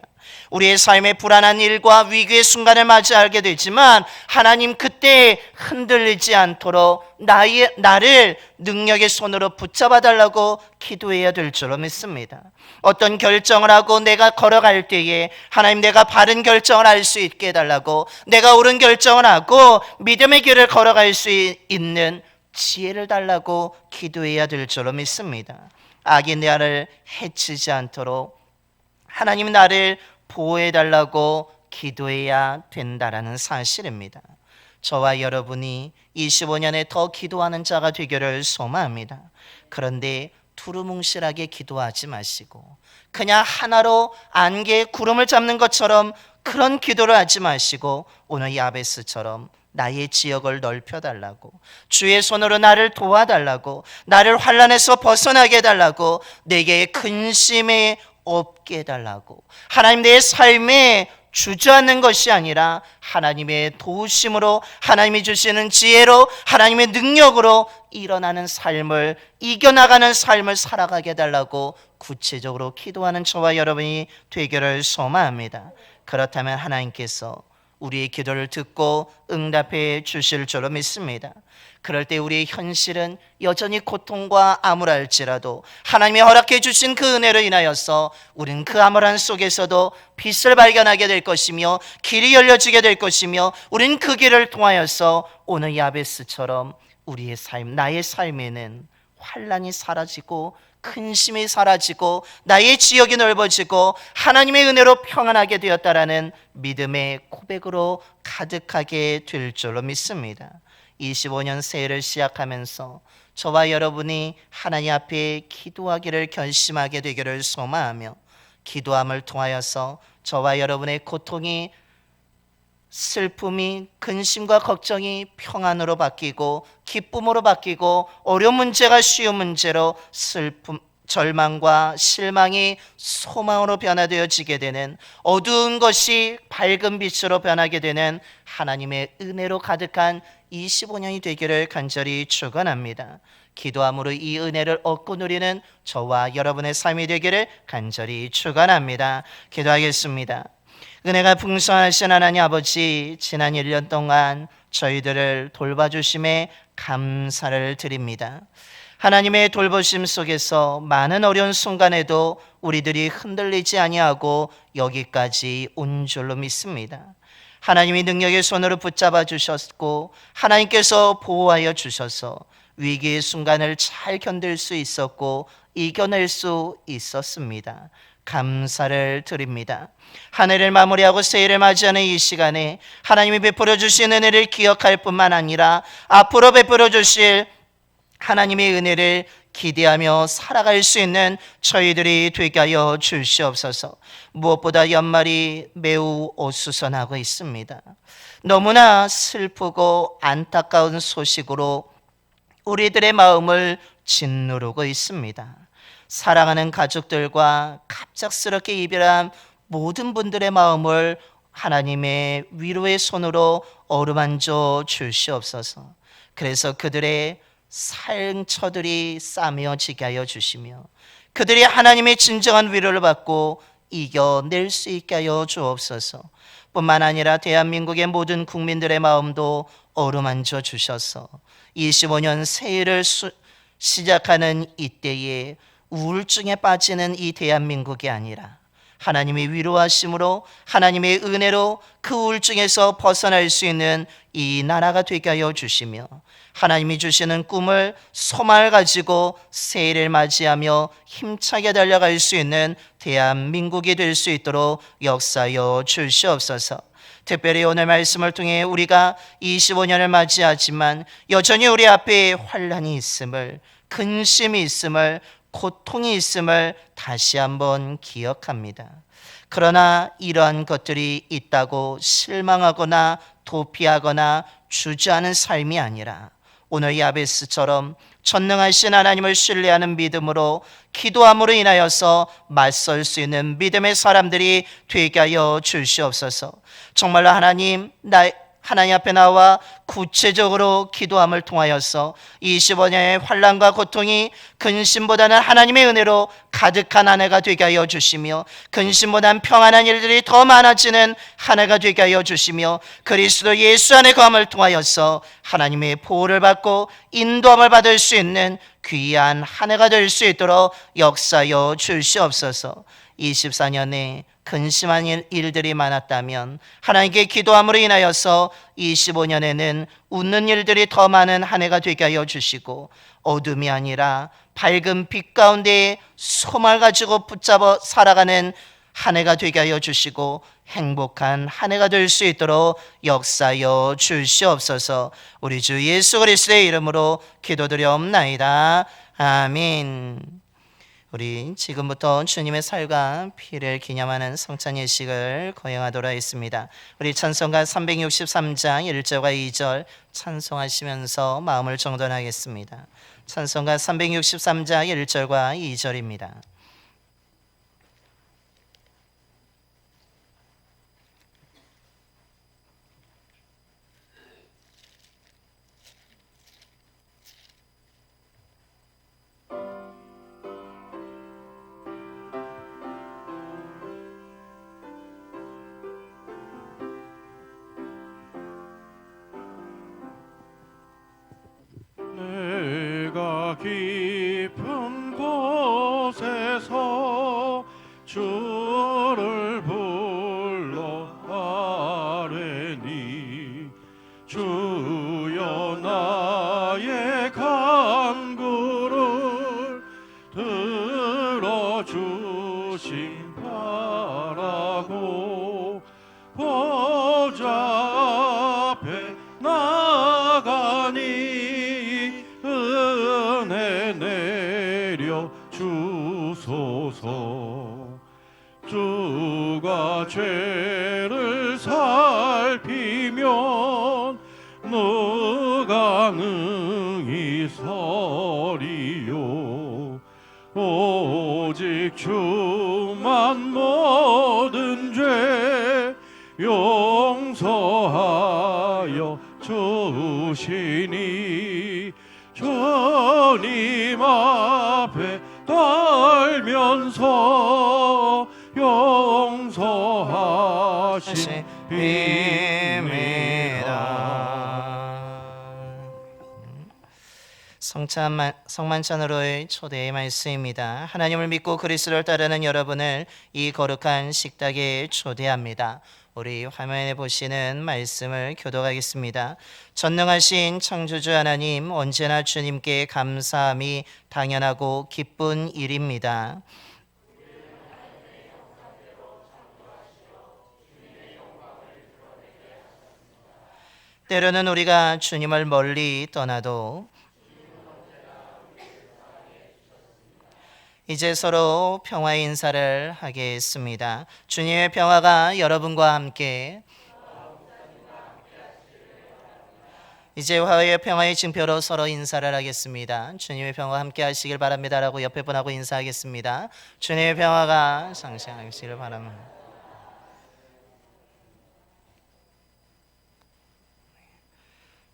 우리의 삶에 불안한 일과 위기의 순간을 맞이하게 되지만 하나님, 그때 흔들리지 않도록 나를 능력의 손으로 붙잡아 달라고 기도해야 될 줄로 믿습니다. 어떤 결정을 하고 내가 걸어갈 때에 하나님, 내가 바른 결정을 할 수 있게 해달라고, 내가 옳은 결정을 하고 믿음의 길을 걸어갈 수 있는 지혜를 달라고 기도해야 될 줄로 믿습니다. 악이 나를 해치지 않도록 하나님, 나를 보호해달라고 기도해야 된다라는 사실입니다. 저와 여러분이 25년에 더 기도하는 자가 되기를 소망합니다. 그런데 두루뭉실하게 기도하지 마시고 그냥 하나로 안개에 구름을 잡는 것처럼 그런 기도를 하지 마시고 오늘 야베스처럼 나의 지역을 넓혀달라고, 주의 손으로 나를 도와달라고, 나를 환난에서 벗어나게 해달라고, 내게 근심에 없게 해달라고, 하나님, 내 삶에 주저앉는 것이 아니라 하나님의 도우심으로, 하나님이 주시는 지혜로, 하나님의 능력으로 일어나는 삶을, 이겨나가는 삶을 살아가게 해달라고 구체적으로 기도하는 저와 여러분이 되기를 소망합니다. 그렇다면 하나님께서 우리의 기도를 듣고 응답해 주실 줄로 믿습니다. 그럴 때 우리의 현실은 여전히 고통과 암울할지라도 하나님이 허락해 주신 그 은혜로 인하여서 우리는 그 암울한 속에서도 빛을 발견하게 될 것이며 길이 열려지게 될 것이며, 우리는 그 길을 통하여서 오늘 야베스처럼 우리의 삶, 나의 삶에는 환난이 사라지고 근심이 사라지고 나의 지역이 넓어지고 하나님의 은혜로 평안하게 되었다라는 믿음의 고백으로 가득하게 될 줄로 믿습니다. 25년 새해를 시작하면서 저와 여러분이 하나님 앞에 기도하기를 결심하게 되기를 소망하며, 기도함을 통하여서 저와 여러분의 고통이, 슬픔이, 근심과 걱정이 평안으로 바뀌고 기쁨으로 바뀌고, 어려운 문제가 쉬운 문제로, 슬픔, 절망과 실망이 소망으로 변화되어지게 되는, 어두운 것이 밝은 빛으로 변하게 되는 하나님의 은혜로 가득한 25년이 되기를 간절히 축원합니다. 기도함으로 이 은혜를 얻고 누리는 저와 여러분의 삶이 되기를 간절히 축원합니다. 기도하겠습니다. 은혜가 풍성하신 하나님 아버지, 지난 1년 동안 저희들을 돌봐주심에 감사를 드립니다. 하나님의 돌보심 속에서 많은 어려운 순간에도 우리들이 흔들리지 아니하고 여기까지 온 줄로 믿습니다. 하나님이 능력의 손으로 붙잡아 주셨고 하나님께서 보호하여 주셔서 위기의 순간을 잘 견딜 수 있었고 이겨낼 수 있었습니다. 감사를 드립니다. 한 해를 마무리하고 새해를 맞이하는 이 시간에 하나님이 베풀어 주신 은혜를 기억할 뿐만 아니라 앞으로 베풀어 주실 하나님의 은혜를 기대하며 살아갈 수 있는 저희들이 되게 하여 주시옵소서. 무엇보다 연말이 매우 어수선하고 있습니다. 너무나 슬프고 안타까운 소식으로 우리들의 마음을 짓누르고 있습니다. 사랑하는 가족들과 갑작스럽게 이별한 모든 분들의 마음을 하나님의 위로의 손으로 어루만져 주시옵소서. 그래서 그들의 상처들이 싸매어지게 하여 주시며 그들이 하나님의 진정한 위로를 받고 이겨낼 수 있게 하여 주옵소서. 뿐만 아니라 대한민국의 모든 국민들의 마음도 어루만져 주셔서 25년 새해를 시작하는 이때에 우울증에 빠지는 이 대한민국이 아니라 하나님의 위로하심으로, 하나님의 은혜로 그 우울증에서 벗어날 수 있는 이 나라가 되게 하여 주시며, 하나님이 주시는 꿈을, 소망을 가지고 새해를 맞이하며 힘차게 달려갈 수 있는 대한민국이 될 수 있도록 역사하여 주시옵소서. 특별히 오늘 말씀을 통해 우리가 25년을 맞이하지만 여전히 우리 앞에 환난이 있음을, 근심이 있음을, 고통이 있음을 다시 한번 기억합니다. 그러나 이러한 것들이 있다고 실망하거나 도피하거나 주저하는 삶이 아니라 오늘 야베스처럼 전능하신 하나님을 신뢰하는 믿음으로 기도함으로 인하여서 맞설 수 있는 믿음의 사람들이 되게 하여 주시옵소서. 정말로 하나님 앞에 나와 구체적으로 기도함을 통하여서 25년의 환난과 고통이 근심보다는 하나님의 은혜로 가득한 한 해가 되게 하여 주시며, 근심보다는 평안한 일들이 더 많아지는 한 해가 되게 하여 주시며, 그리스도 예수 안에 거함을 통하여서 하나님의 보호를 받고 인도함을 받을 수 있는 귀한 한 해가 될 수 있도록 역사하여 주시옵소서. 24년에 근심한 일들이 많았다면 하나님께 기도함으로 인하여서 25년에는 웃는 일들이 더 많은 한 해가 되게 하여 주시고, 어둠이 아니라 밝은 빛 가운데 소망을 가지고 붙잡아 살아가는 한 해가 되게 하여 주시고 행복한 한 해가 될 수 있도록 역사하여 주시옵소서. 우리 주 예수 그리스도의 이름으로 기도드려옵나이다. 아멘. 우리 지금부터 주님의 살과 피를 기념하는 성찬 예식을 거행하도록 하겠습니다. 우리 찬송가 363장 1절과 2절 찬송하시면서 마음을 정돈하겠습니다. 찬송가 363장 1절과 2절입니다. 깊은 곳에서 주를 불러 아뢰니 주여 나의 간구를 들어주심 바라고 보좌 앞에 나가니 은혜 내려 주소서. 주가 죄를 살피면 누가 능히 서리요. 오직 주만 모든 죄 용서하여 주시니 주님 앞에 떨면서 용서하십니다. 성만찬으로의 초대의 말씀입니다. 하나님을 믿고 그리스도를 따르는 여러분을 이 거룩한 식탁에 초대합니다. 우리 화면에 보시는 말씀을 교독하겠습니다. 전능하신 창조주 하나님, 언제나 주님께 감사함이 당연하고 기쁜 일입니다. 때로는 우리가 주님을 멀리 떠나도 이제 서로 평화의 인사를 하겠습니다. 주님의 평화가 여러분과 함께, 이제 화해의 평화의 징표로 서로 인사를 하겠습니다. 주님의 평화와 함께 하시길 바랍니다라고 옆에 분하고 인사하겠습니다. 주님의 평화가 상시하시길 바랍니다.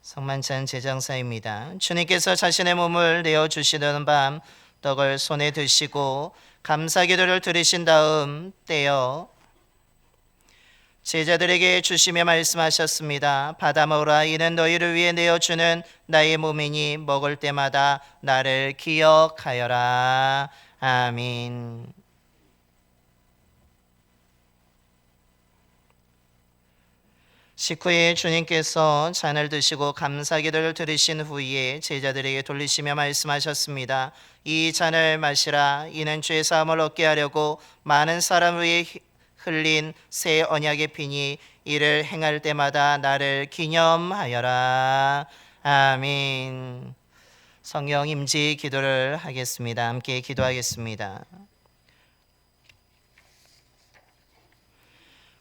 성만찬 제장사입니다. 주님께서 자신의 몸을 내어주시던 밤 떡을 손에 드시고 감사기도를 드리신 다음 떼어 제자들에게 주시며 말씀하셨습니다. 받아 먹으라. 이는 너희를 위해 내어주는 나의 몸이니 먹을 때마다 나를 기억하여라. 아멘. 식후에 주님께서 잔을 드시고 감사기도를 드리신 후에 제자들에게 돌리시며 말씀하셨습니다. 이 잔을 마시라. 이는 죄 사함을 얻게 하려고 많은 사람 위에 흘린 새 언약의 피니 이를 행할 때마다 나를 기념하여라. 아멘. 성령 임재 기도를 하겠습니다. 함께 기도하겠습니다.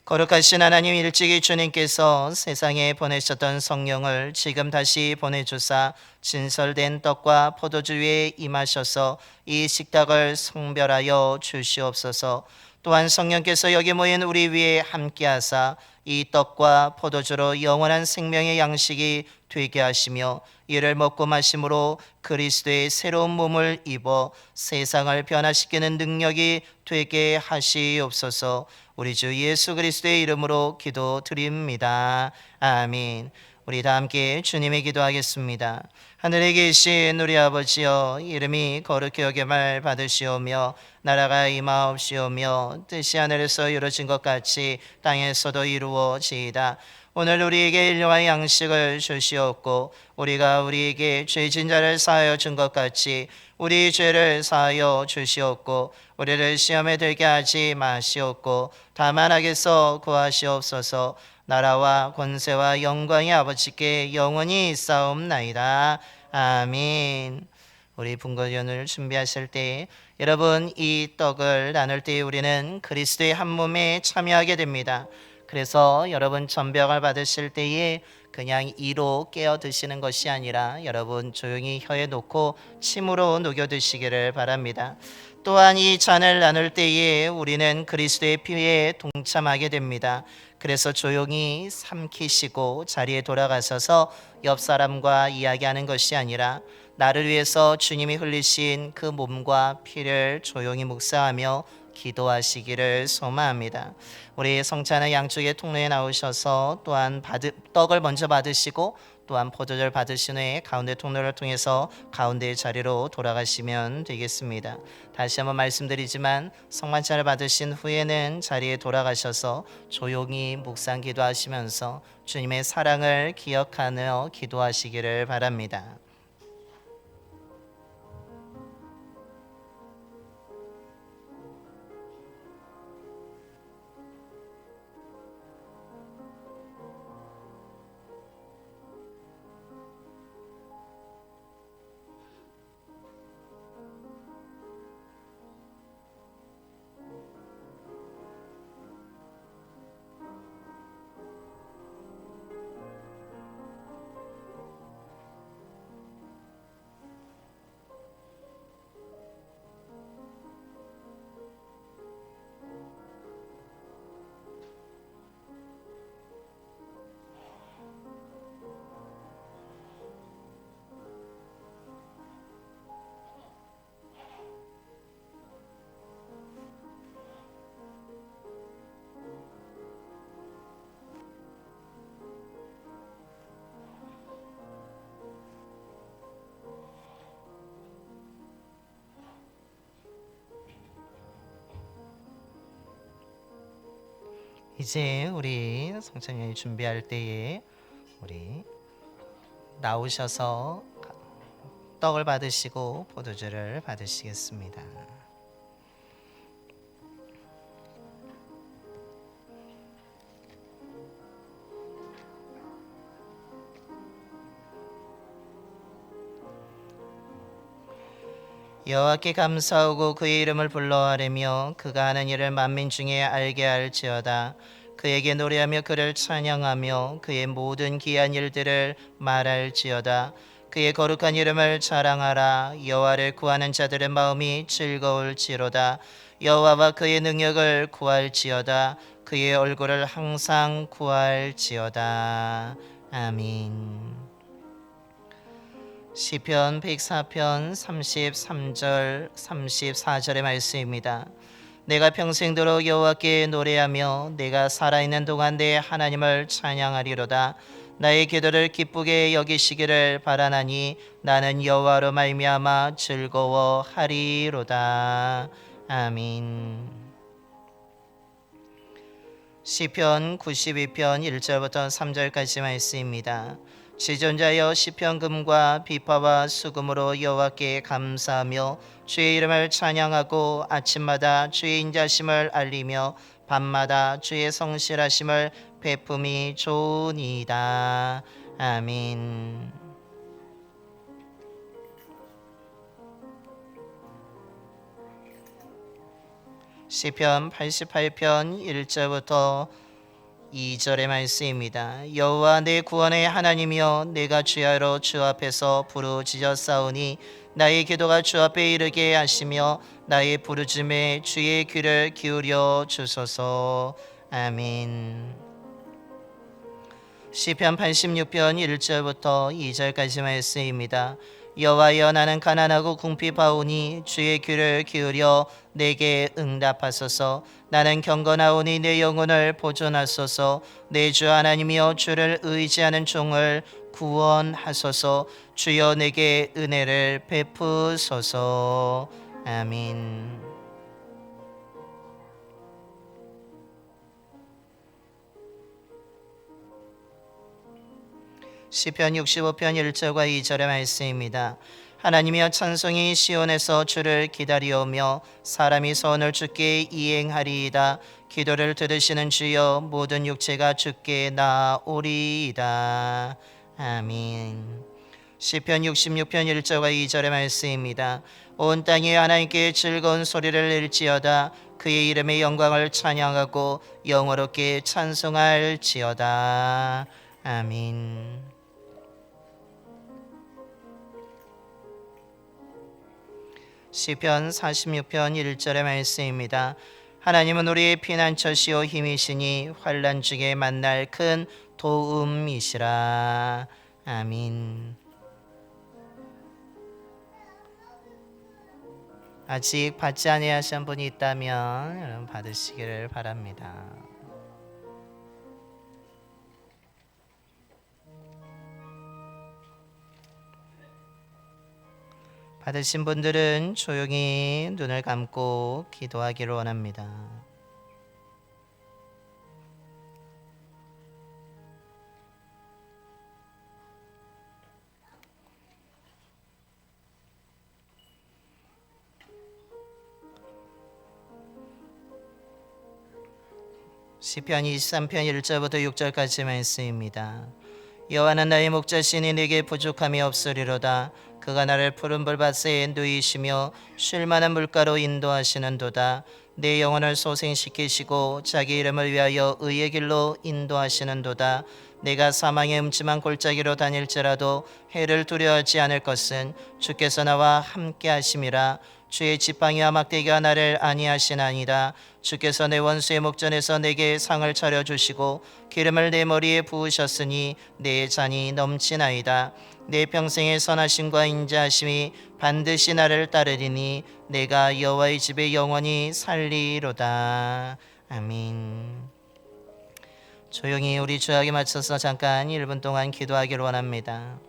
거룩하신 하나님, 일찍이 주님께서 세상에 보내셨던 성령을 지금 다시 보내주사 진설된 떡과 포도주 위에 임하셔서 이 식탁을 성별하여 주시옵소서. 또한 성령께서 여기 모인 우리 위에 함께하사 이 떡과 포도주로 영원한 생명의 양식이 되게 하시며 이를 먹고 마심으로 그리스도의 새로운 몸을 입어 세상을 변화시키는 능력이 되게 하시옵소서. 우리 주 예수 그리스도의 이름으로 기도드립니다. 아멘. 우리 다 함께 주님의 기도하겠습니다. 하늘에 계신 우리 아버지여, 이름이 거룩히 여김을 받으시오며 나라가 임하옵시오며 뜻이 하늘에서 이루어진 것 같이 땅에서도 이루어지이다. 오늘 우리에게 일용할 양식을 주시옵고 우리가 우리에게 죄진 자를 사하여 준 것 같이 우리 죄를 사하여 주시옵고 우리를 시험에 들게 하지 마시옵고 다만 악에서 구하시옵소서. 나라와 권세와 영광이 아버지께 영원히 있사옵나이다. 아멘. 우리 분거전을 준비하실 때 여러분, 이 떡을 나눌 때 우리는 그리스도의 한 몸에 참여하게 됩니다. 그래서 여러분 전병을 받으실 때에 그냥 이로 깨어 드시는 것이 아니라 여러분 조용히 혀에 놓고 침으로 녹여 드시기를 바랍니다. 또한 이 잔을 나눌 때에 우리는 그리스도의 피에 동참하게 됩니다. 그래서 조용히 삼키시고 자리에 돌아가셔서 옆 사람과 이야기하는 것이 아니라 나를 위해서 주님이 흘리신 그 몸과 피를 조용히 묵상하며 기도하시기를 소망합니다. 우리 성찬의 양쪽의 통로에 나오셔서 또한 떡을 먼저 받으시고 또한 포도주를 받으신 후에 가운데 통로를 통해서 가운데의 자리로 돌아가시면 되겠습니다. 다시 한번 말씀드리지만 성만찬을 받으신 후에는 자리에 돌아가셔서 조용히 묵상 기도하시면서 주님의 사랑을 기억하며 기도하시기를 바랍니다. 이제 우리 성찬이 준비할 때에 우리 나오셔서 떡을 받으시고 포도주를 받으시겠습니다. 여호와께 감사하고 그의 이름을 불러하려며 그가 하는 일을 만민 중에 알게 할지어다. 그에게 노래하며 그를 찬양하며 그의 모든 기한 일들을 말할지어다. 그의 거룩한 이름을 자랑하라. 여호와를 구하는 자들의 마음이 즐거울지로다. 여호와와 그의 능력을 구할지어다. 그의 얼굴을 항상 구할지어다. 아멘. 시편 104편 33절 34절의 말씀입니다. 내가 평생도록 여호와께 노래하며 내가 살아있는 동안 내 하나님을 찬양하리로다. 나의 기도를 기쁘게 여기시기를 바라나니 나는 여호와로 말미암아 즐거워하리로다. 아멘. 시편 92편 1절부터 3절까지 말씀입니다. 지존자여 시편금과 비파와 수금으로 여호와께 감사하며 주의 이름을 찬양하고 아침마다 주의 인자심을 알리며 밤마다 주의 성실하심을 베품이 좋으니이다. 아멘. 시편 88편 1절부터 2절의 말씀입니다. 여호와 내 구원의 하나님이여 내가 주야로 주 앞에서 부르짖었사오니 나의 기도가 주 앞에 이르게 하시며 나의 부르짖음에 주의 귀를 기울여 주소서. 아멘. 시편 86편 1절부터 2절까지 말씀입니다. 여호와여 나는 가난하고 궁핍하오니 주의 귀를 기울여 내게 응답하소서. 나는 경건하오니 내 영혼을 보존하소서. 내 주 하나님이여 주를 의지하는 종을 구원하소서. 주여 내게 은혜를 베푸소서. 아멘. 시편 65편 1절과 2절의 말씀입니다. 하나님이여 찬송이 시온에서 주를 기다리오며 사람이 소원을 주께 이행하리이다. 기도를 들으시는 주여 모든 육체가 주께 나오리이다. 아멘. 시편 66편 1절과 2절의 말씀입니다. 온 땅이 하나님께 즐거운 소리를 낼지어다. 그의 이름의 영광을 찬양하고 영어롭게 찬송할지어다. 아멘. 시편 46편 1절의 말씀입니다. 하나님은 우리의 피난처시오 힘이시니 환난 중에 만날 큰 도움이시라. 아멘. 아직 받지 아니하신 분이 있다면 여러분 받으시기를 바랍니다. 받으신 분들은 조용히 눈을 감고 기도하기를 원합니다. 시편 23편 1절부터 6절까지 말씀입니다. 여호와는 나의 목자시니 내게 부족함이 없으리로다. 그가 나를 푸른 불밭에 누이시며 쉴 만한 물가로 인도하시는도다. 내 영혼을 소생시키시고 자기 이름을 위하여 의의 길로 인도하시는도다. 내가 사망의 음침한 골짜기로 다닐지라도 해를 두려워하지 않을 것은 주께서 나와 함께 하심이라. 주의 지팡이와 막대기가 나를 안위하시나이다. 주께서 내 원수의 목전에서 내게 상을 차려주시고 기름을 내 머리에 부으셨으니 내 잔이 넘치나이다. 내 평생의 선하심과 인자하심이 반드시 나를 따르리니 내가 여호와의 집에 영원히 살리로다. 아멘. 조용히 우리 주약에 맞춰서 잠깐 1분 동안 기도하기를 원합니다.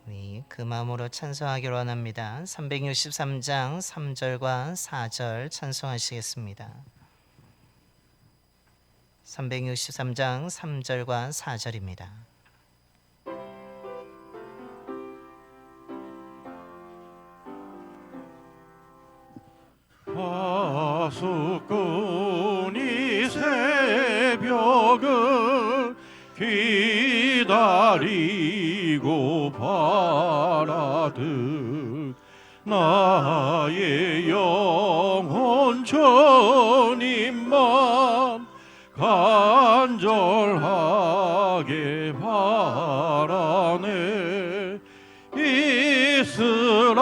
우리 그 마음으로 찬송하기로 원합니다. 363장 3절과 4절 찬송하시겠습니다. 363장 3절과 4절입니다. 파수꾼이 새벽을 기다리고 바라듯 나의 영혼 주님만 간절하게 바라네. 이스라엘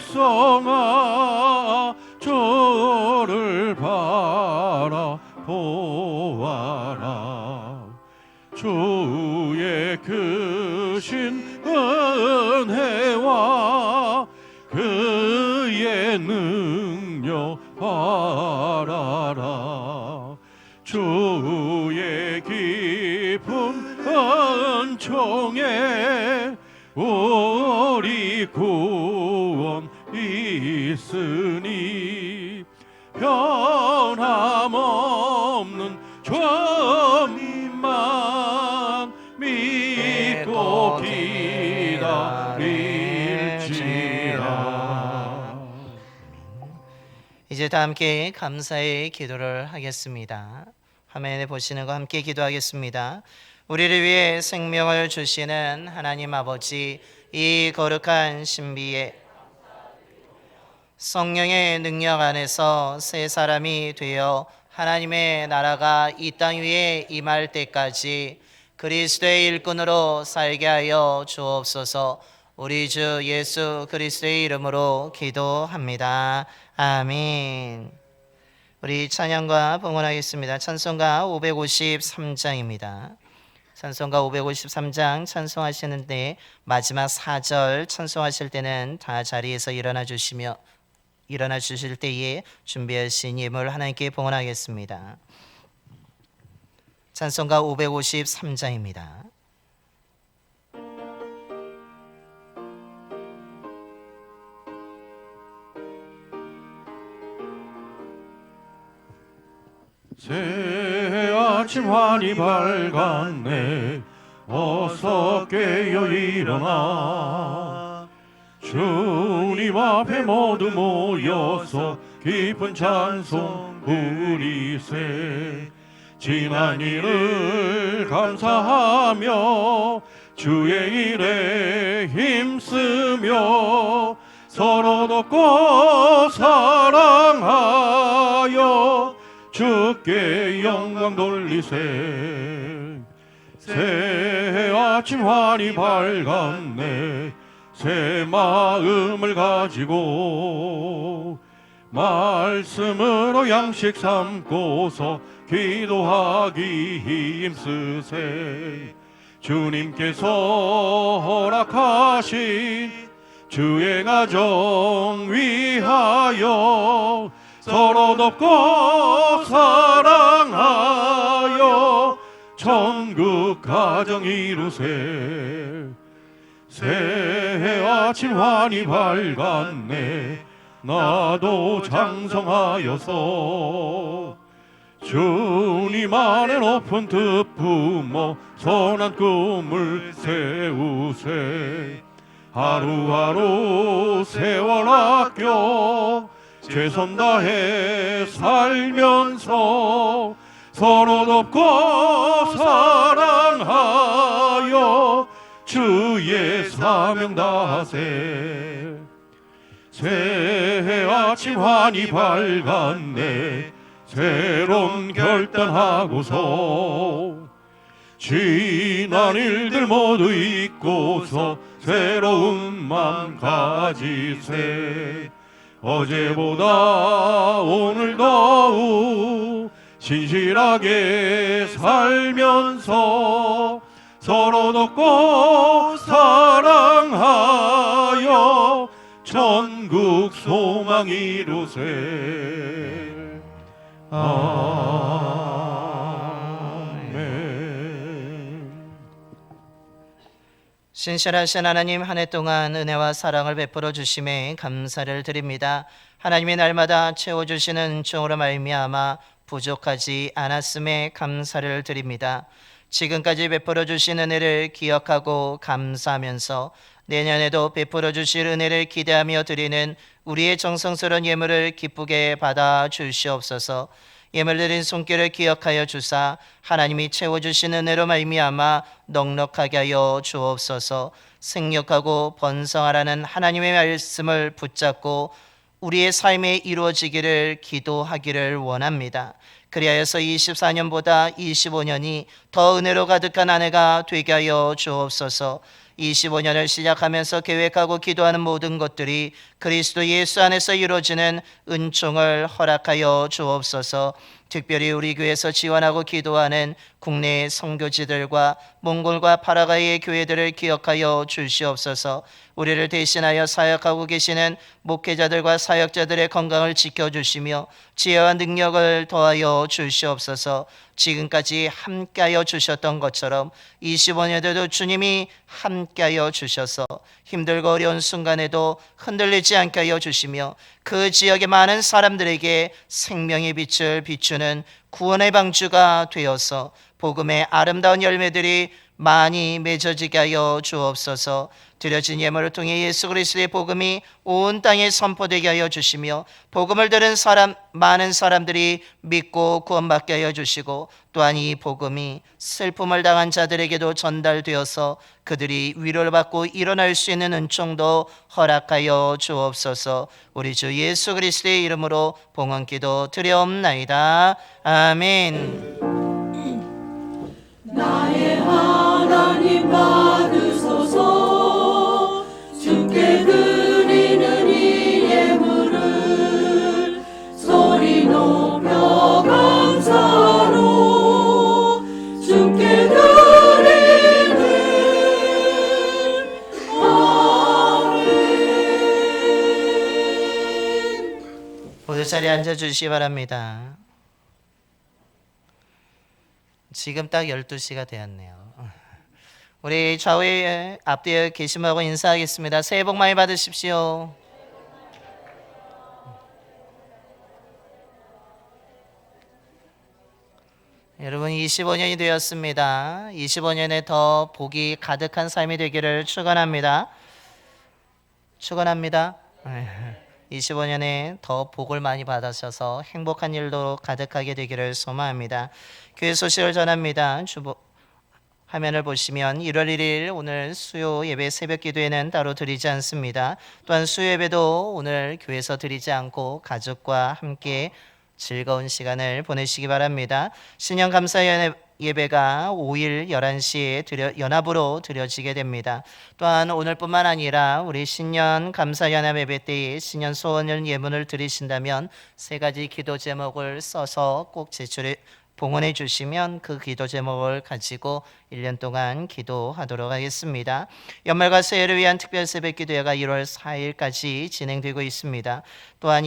백성아 주를 바라보아라. 주의 크신 은혜와 그의 능력 바라라. 주의 깊은 은총에 우리 구원 있으니 변함없는 주님만 믿고 기다릴지라. 이제 다 함께 감사의 기도를 하겠습니다. 화면에 보시는 거 함께 기도하겠습니다. 우리를 위해 생명을 주시는 하나님 아버지, 이 거룩한 신비에 성령의 능력 안에서 새 사람이 되어 하나님의 나라가 이 땅 위에 임할 때까지 그리스도의 일꾼으로 살게 하여 주옵소서. 우리 주 예수 그리스도의 이름으로 기도합니다. 아멘. 우리 찬양과 봉헌하겠습니다. 찬송가 553장입니다. 찬송가 553장 찬송하시는데 마지막 4절 찬송하실 때는 다 자리에서 일어나 주실 때에 준비하신 예물 하나님께 봉헌하겠습니다. 찬송가 553장입니다. 새 아침 환히 밝았네. 어서 깨어 일어나. 주님 앞에 모두 모여서 깊은 찬송 부리세. 지난 일을 감사하며 주의 일에 힘쓰며 서로 돕고 사랑하여 주께 영광 돌리세. 새 아침 환히 밝았네. 새 마음을 가지고 말씀으로 양식 삼고서 기도하기 힘쓰세. 주님께서 허락하신 주의 가정 위하여 서로 돕고 사랑하여 천국 가정 이루세. 새 아침 환히 밝았네. 나도 장성하여서 주님 안에 높은 뜻 품어 선한 꿈을 세우세. 하루하루 세월 아껴 최선 다해 살면서 서로 돕고 사랑하여 주의 사명 다하세. 새 아침 환히 밝았네. 새로운 결단하고서 지난 일들 모두 잊고서 새로운 맘 가지세. 어제보다 오늘 더욱 신실하게 살면서 서로 돕고 사랑하여 천국 소망 이루세. 아멘. 신실하신 하나님, 한 해 동안 은혜와 사랑을 베풀어 주심에 감사를 드립니다. 하나님이 날마다 채워주시는 은총으로 말미암아 부족하지 않았음에 감사를 드립니다. 지금까지 베풀어 주신 은혜를 기억하고 감사하면서 내년에도 베풀어 주실 은혜를 기대하며 드리는 우리의 정성스러운 예물을 기쁘게 받아 주시옵소서. 예물 드린 손길을 기억하여 주사 하나님이 채워주신 은혜로 말미암아 넉넉하게 하여 주옵소서. 생육하고 번성하라는 하나님의 말씀을 붙잡고 우리의 삶에 이루어지기를 기도하기를 원합니다. 그리하여서 24년보다 25년이 더 은혜로 가득한 한 해가 되게 하여 주옵소서. 25년을 시작하면서 계획하고 기도하는 모든 것들이 그리스도 예수 안에서 이루어지는 은총을 허락하여 주옵소서. 특별히 우리 교회에서 지원하고 기도하는 국내 선교지들과 몽골과 파라과이의 교회들을 기억하여 주시옵소서. 우리를 대신하여 사역하고 계시는 목회자들과 사역자들의 건강을 지켜주시며 지혜와 능력을 더하여 주시옵소서. 지금까지 함께하여 주셨던 것처럼 25년에도 주님이 함께하여 주셔서 힘들고 어려운 순간에도 흔들리지 않게 하여 주시며 그 지역의 많은 사람들에게 생명의 빛을 비추는 구원의 방주가 되어서 복음의 아름다운 열매들이 많이 맺어지게 하여 주옵소서. 드려진 예물을 통해 예수 그리스도의 복음이 온 땅에 선포되게 하여 주시며 복음을 들은 많은 사람들이 믿고 구원받게 하여 주시고 또한 이 복음이 슬픔을 당한 자들에게도 전달되어서 그들이 위로를 받고 일어날 수 있는 은총도 허락하여 주옵소서. 우리 주 예수 그리스도의 이름으로 봉헌기도 드려옵나이다. 아멘. 나의 하나님 받으소서. 주께 드리는 이 예물을 소리 높여 감사로 주께 드리는 아멘. 모두 자리에 앉아주시기 바랍니다. 지금 딱 12시가 되었네요. 우리 좌우에 앞뒤에 계신 분하고 인사하겠습니다. 새해 복 많이 받으십시오. 여러분 25년이 되었습니다. 25년에 더 복이 가득한 삶이 되기를 축원합니다. 축원합니다. 25년에 더 복을 많이 받으셔서 행복한 일로 가득하게 되기를 소망합니다. 교회 소식을 전합니다. 화면을 보시면 1월 1일 오늘 수요 예배 새벽 기도회는 따로 드리지 않습니다. 또한 수요 예배도 오늘 교회에서 드리지 않고 가족과 함께 즐거운 시간을 보내시기 바랍니다. 신년 감사 예배가 5일 11시에 연합으로 드려지게 됩니다. 또한 오늘뿐만 아니라 우리 신년 감사 연합 예배 때에 신년 소원을 예문을 드리신다면 세 가지 기도 제목을 써서 꼭 제출해 봉헌해 주시면 그 기도 제목을 가지고 1년 동안 기도하도록 하겠습니다. 연말과 새해를 위한 특별 새벽 기도회가 1월 4일까지 진행되고 있습니다. 또한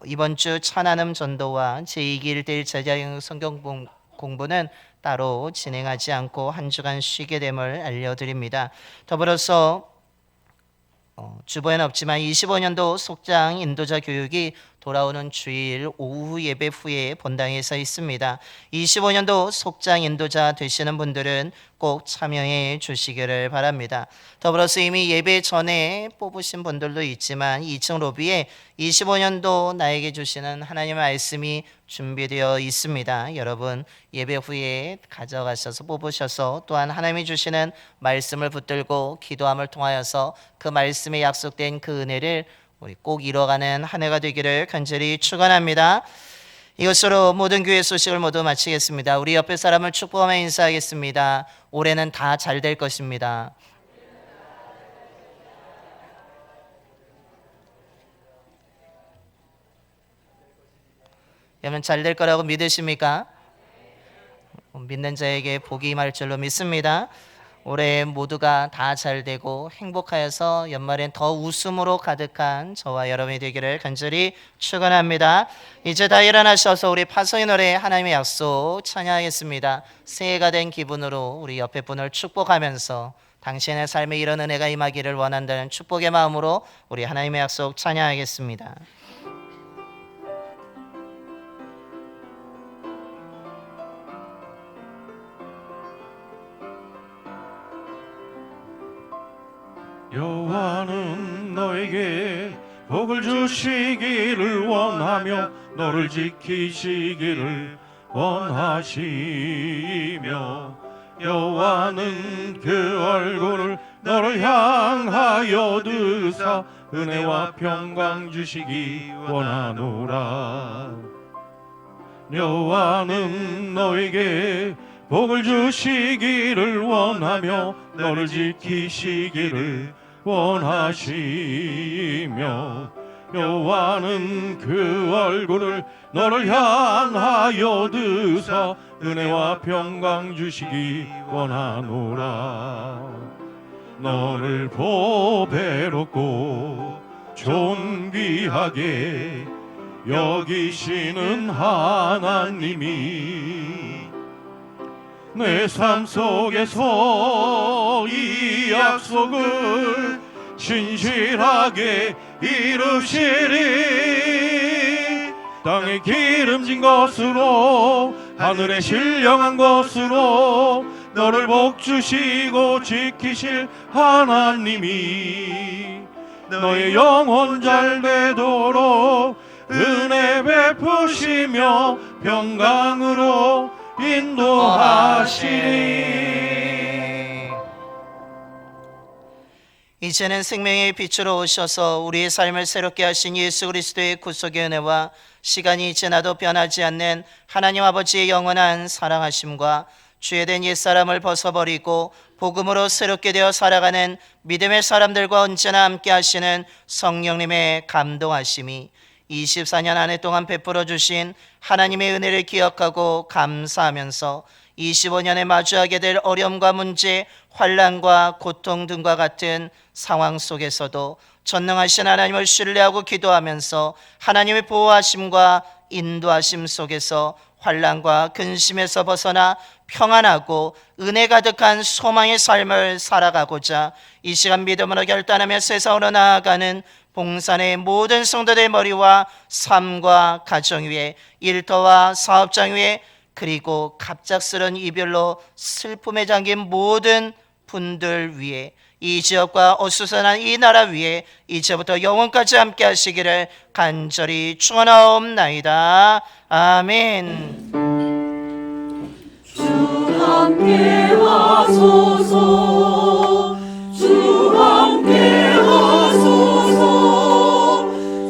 이번 주 찬한음 전도와 제2기 1대1 제자형 성경 공부는 따로 진행하지 않고 한 주간 쉬게 됨을 알려드립니다. 더불어서 주보에는 없지만 25년도 속장 인도자 교육이 돌아오는 주일 오후 예배 후에 본당에서 있습니다. 25년도 속장 인도자 되시는 분들은 꼭 참여해 주시기를 바랍니다. 더불어서 이미 예배 전에 뽑으신 분들도 있지만 2층 로비에 25년도 나에게 주시는 하나님의 말씀이 준비되어 있습니다. 여러분 예배 후에 가져가셔서 뽑으셔서 또한 하나님이 주시는 말씀을 붙들고 기도함을 통하여서 그 말씀에 약속된 그 은혜를 우리 꼭 이뤄가는 한 해가 되기를 간절히 축원합니다. 이것으로 모든 교회 소식을 모두 마치겠습니다. 우리 옆에 사람을 축복하며 인사하겠습니다. 올해는 다 잘 될 것입니다. 여러분 잘 될 거라고 믿으십니까? 믿는 자에게 복이 임할 줄로 믿습니다. 올해 모두가 다 잘 되고 행복하여서 연말엔 더 웃음으로 가득한 저와 여러분이 되기를 간절히 축원합니다. 이제 다 일어나셔서 우리 파송의 노래 하나님의 약속 찬양하겠습니다. 새해가 된 기분으로 우리 옆에 분을 축복하면서 당신의 삶에 이런 은혜가 임하기를 원한다는 축복의 마음으로 우리 하나님의 약속 찬양하겠습니다. 여호와는 너에게 복을 주시기를 원하며 너를 지키시기를 원하시며 여호와는 그 얼굴을 너를 향하여 드사 은혜와 평강 주시기 원하노라. 여호와는 너에게 복을 주시기를 원하며 너를 지키시기를 원하시며 여호와는 그 얼굴을 너를 향하여 드사 은혜와 평강 주시기 원하노라. 너를 보배롭고 존귀하게 여기시는 하나님이 내 삶 속에서 이 약속을 신실하게 이루시리. 땅에 기름진 것으로 하늘에 신령한 것으로 너를 복주시고 지키실 하나님이 너의 영혼 잘 되도록 은혜 베푸시며 평강으로 인도하시리. 이제는 생명의 빛으로 오셔서 우리의 삶을 새롭게 하신 예수 그리스도의 구속의 은혜와 시간이 지나도 변하지 않는 하나님 아버지의 영원한 사랑하심과 죄된 옛사람을 벗어버리고 복음으로 새롭게 되어 살아가는 믿음의 사람들과 언제나 함께 하시는 성령님의 감동하심이 24년 한 해 동안 베풀어 주신 하나님의 은혜를 기억하고 감사하면서 25년에 마주하게 될 어려움과 문제, 환난과 고통 등과 같은 상황 속에서도 전능하신 하나님을 신뢰하고 기도하면서 하나님의 보호하심과 인도하심 속에서 환난과 근심에서 벗어나 평안하고 은혜 가득한 소망의 삶을 살아가고자 이 시간 믿음으로 결단하며 세상으로 나아가는 봉산의 모든 성도들의 머리와 삶과 가정 위에 일터와 사업장 위에 그리고 갑작스런 이별로 슬픔에 잠긴 모든 분들 위해, 이 지역과 어수선한 이 나라 위에 이제부터 영원까지 함께 하시기를 간절히 축원하옵나이다. 아멘. 주 함께 하소서. 주 함께 하소서.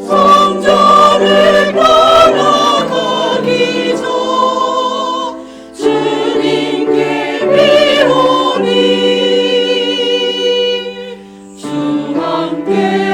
성전을 떠나가기 전 주님께 비오니 주 함께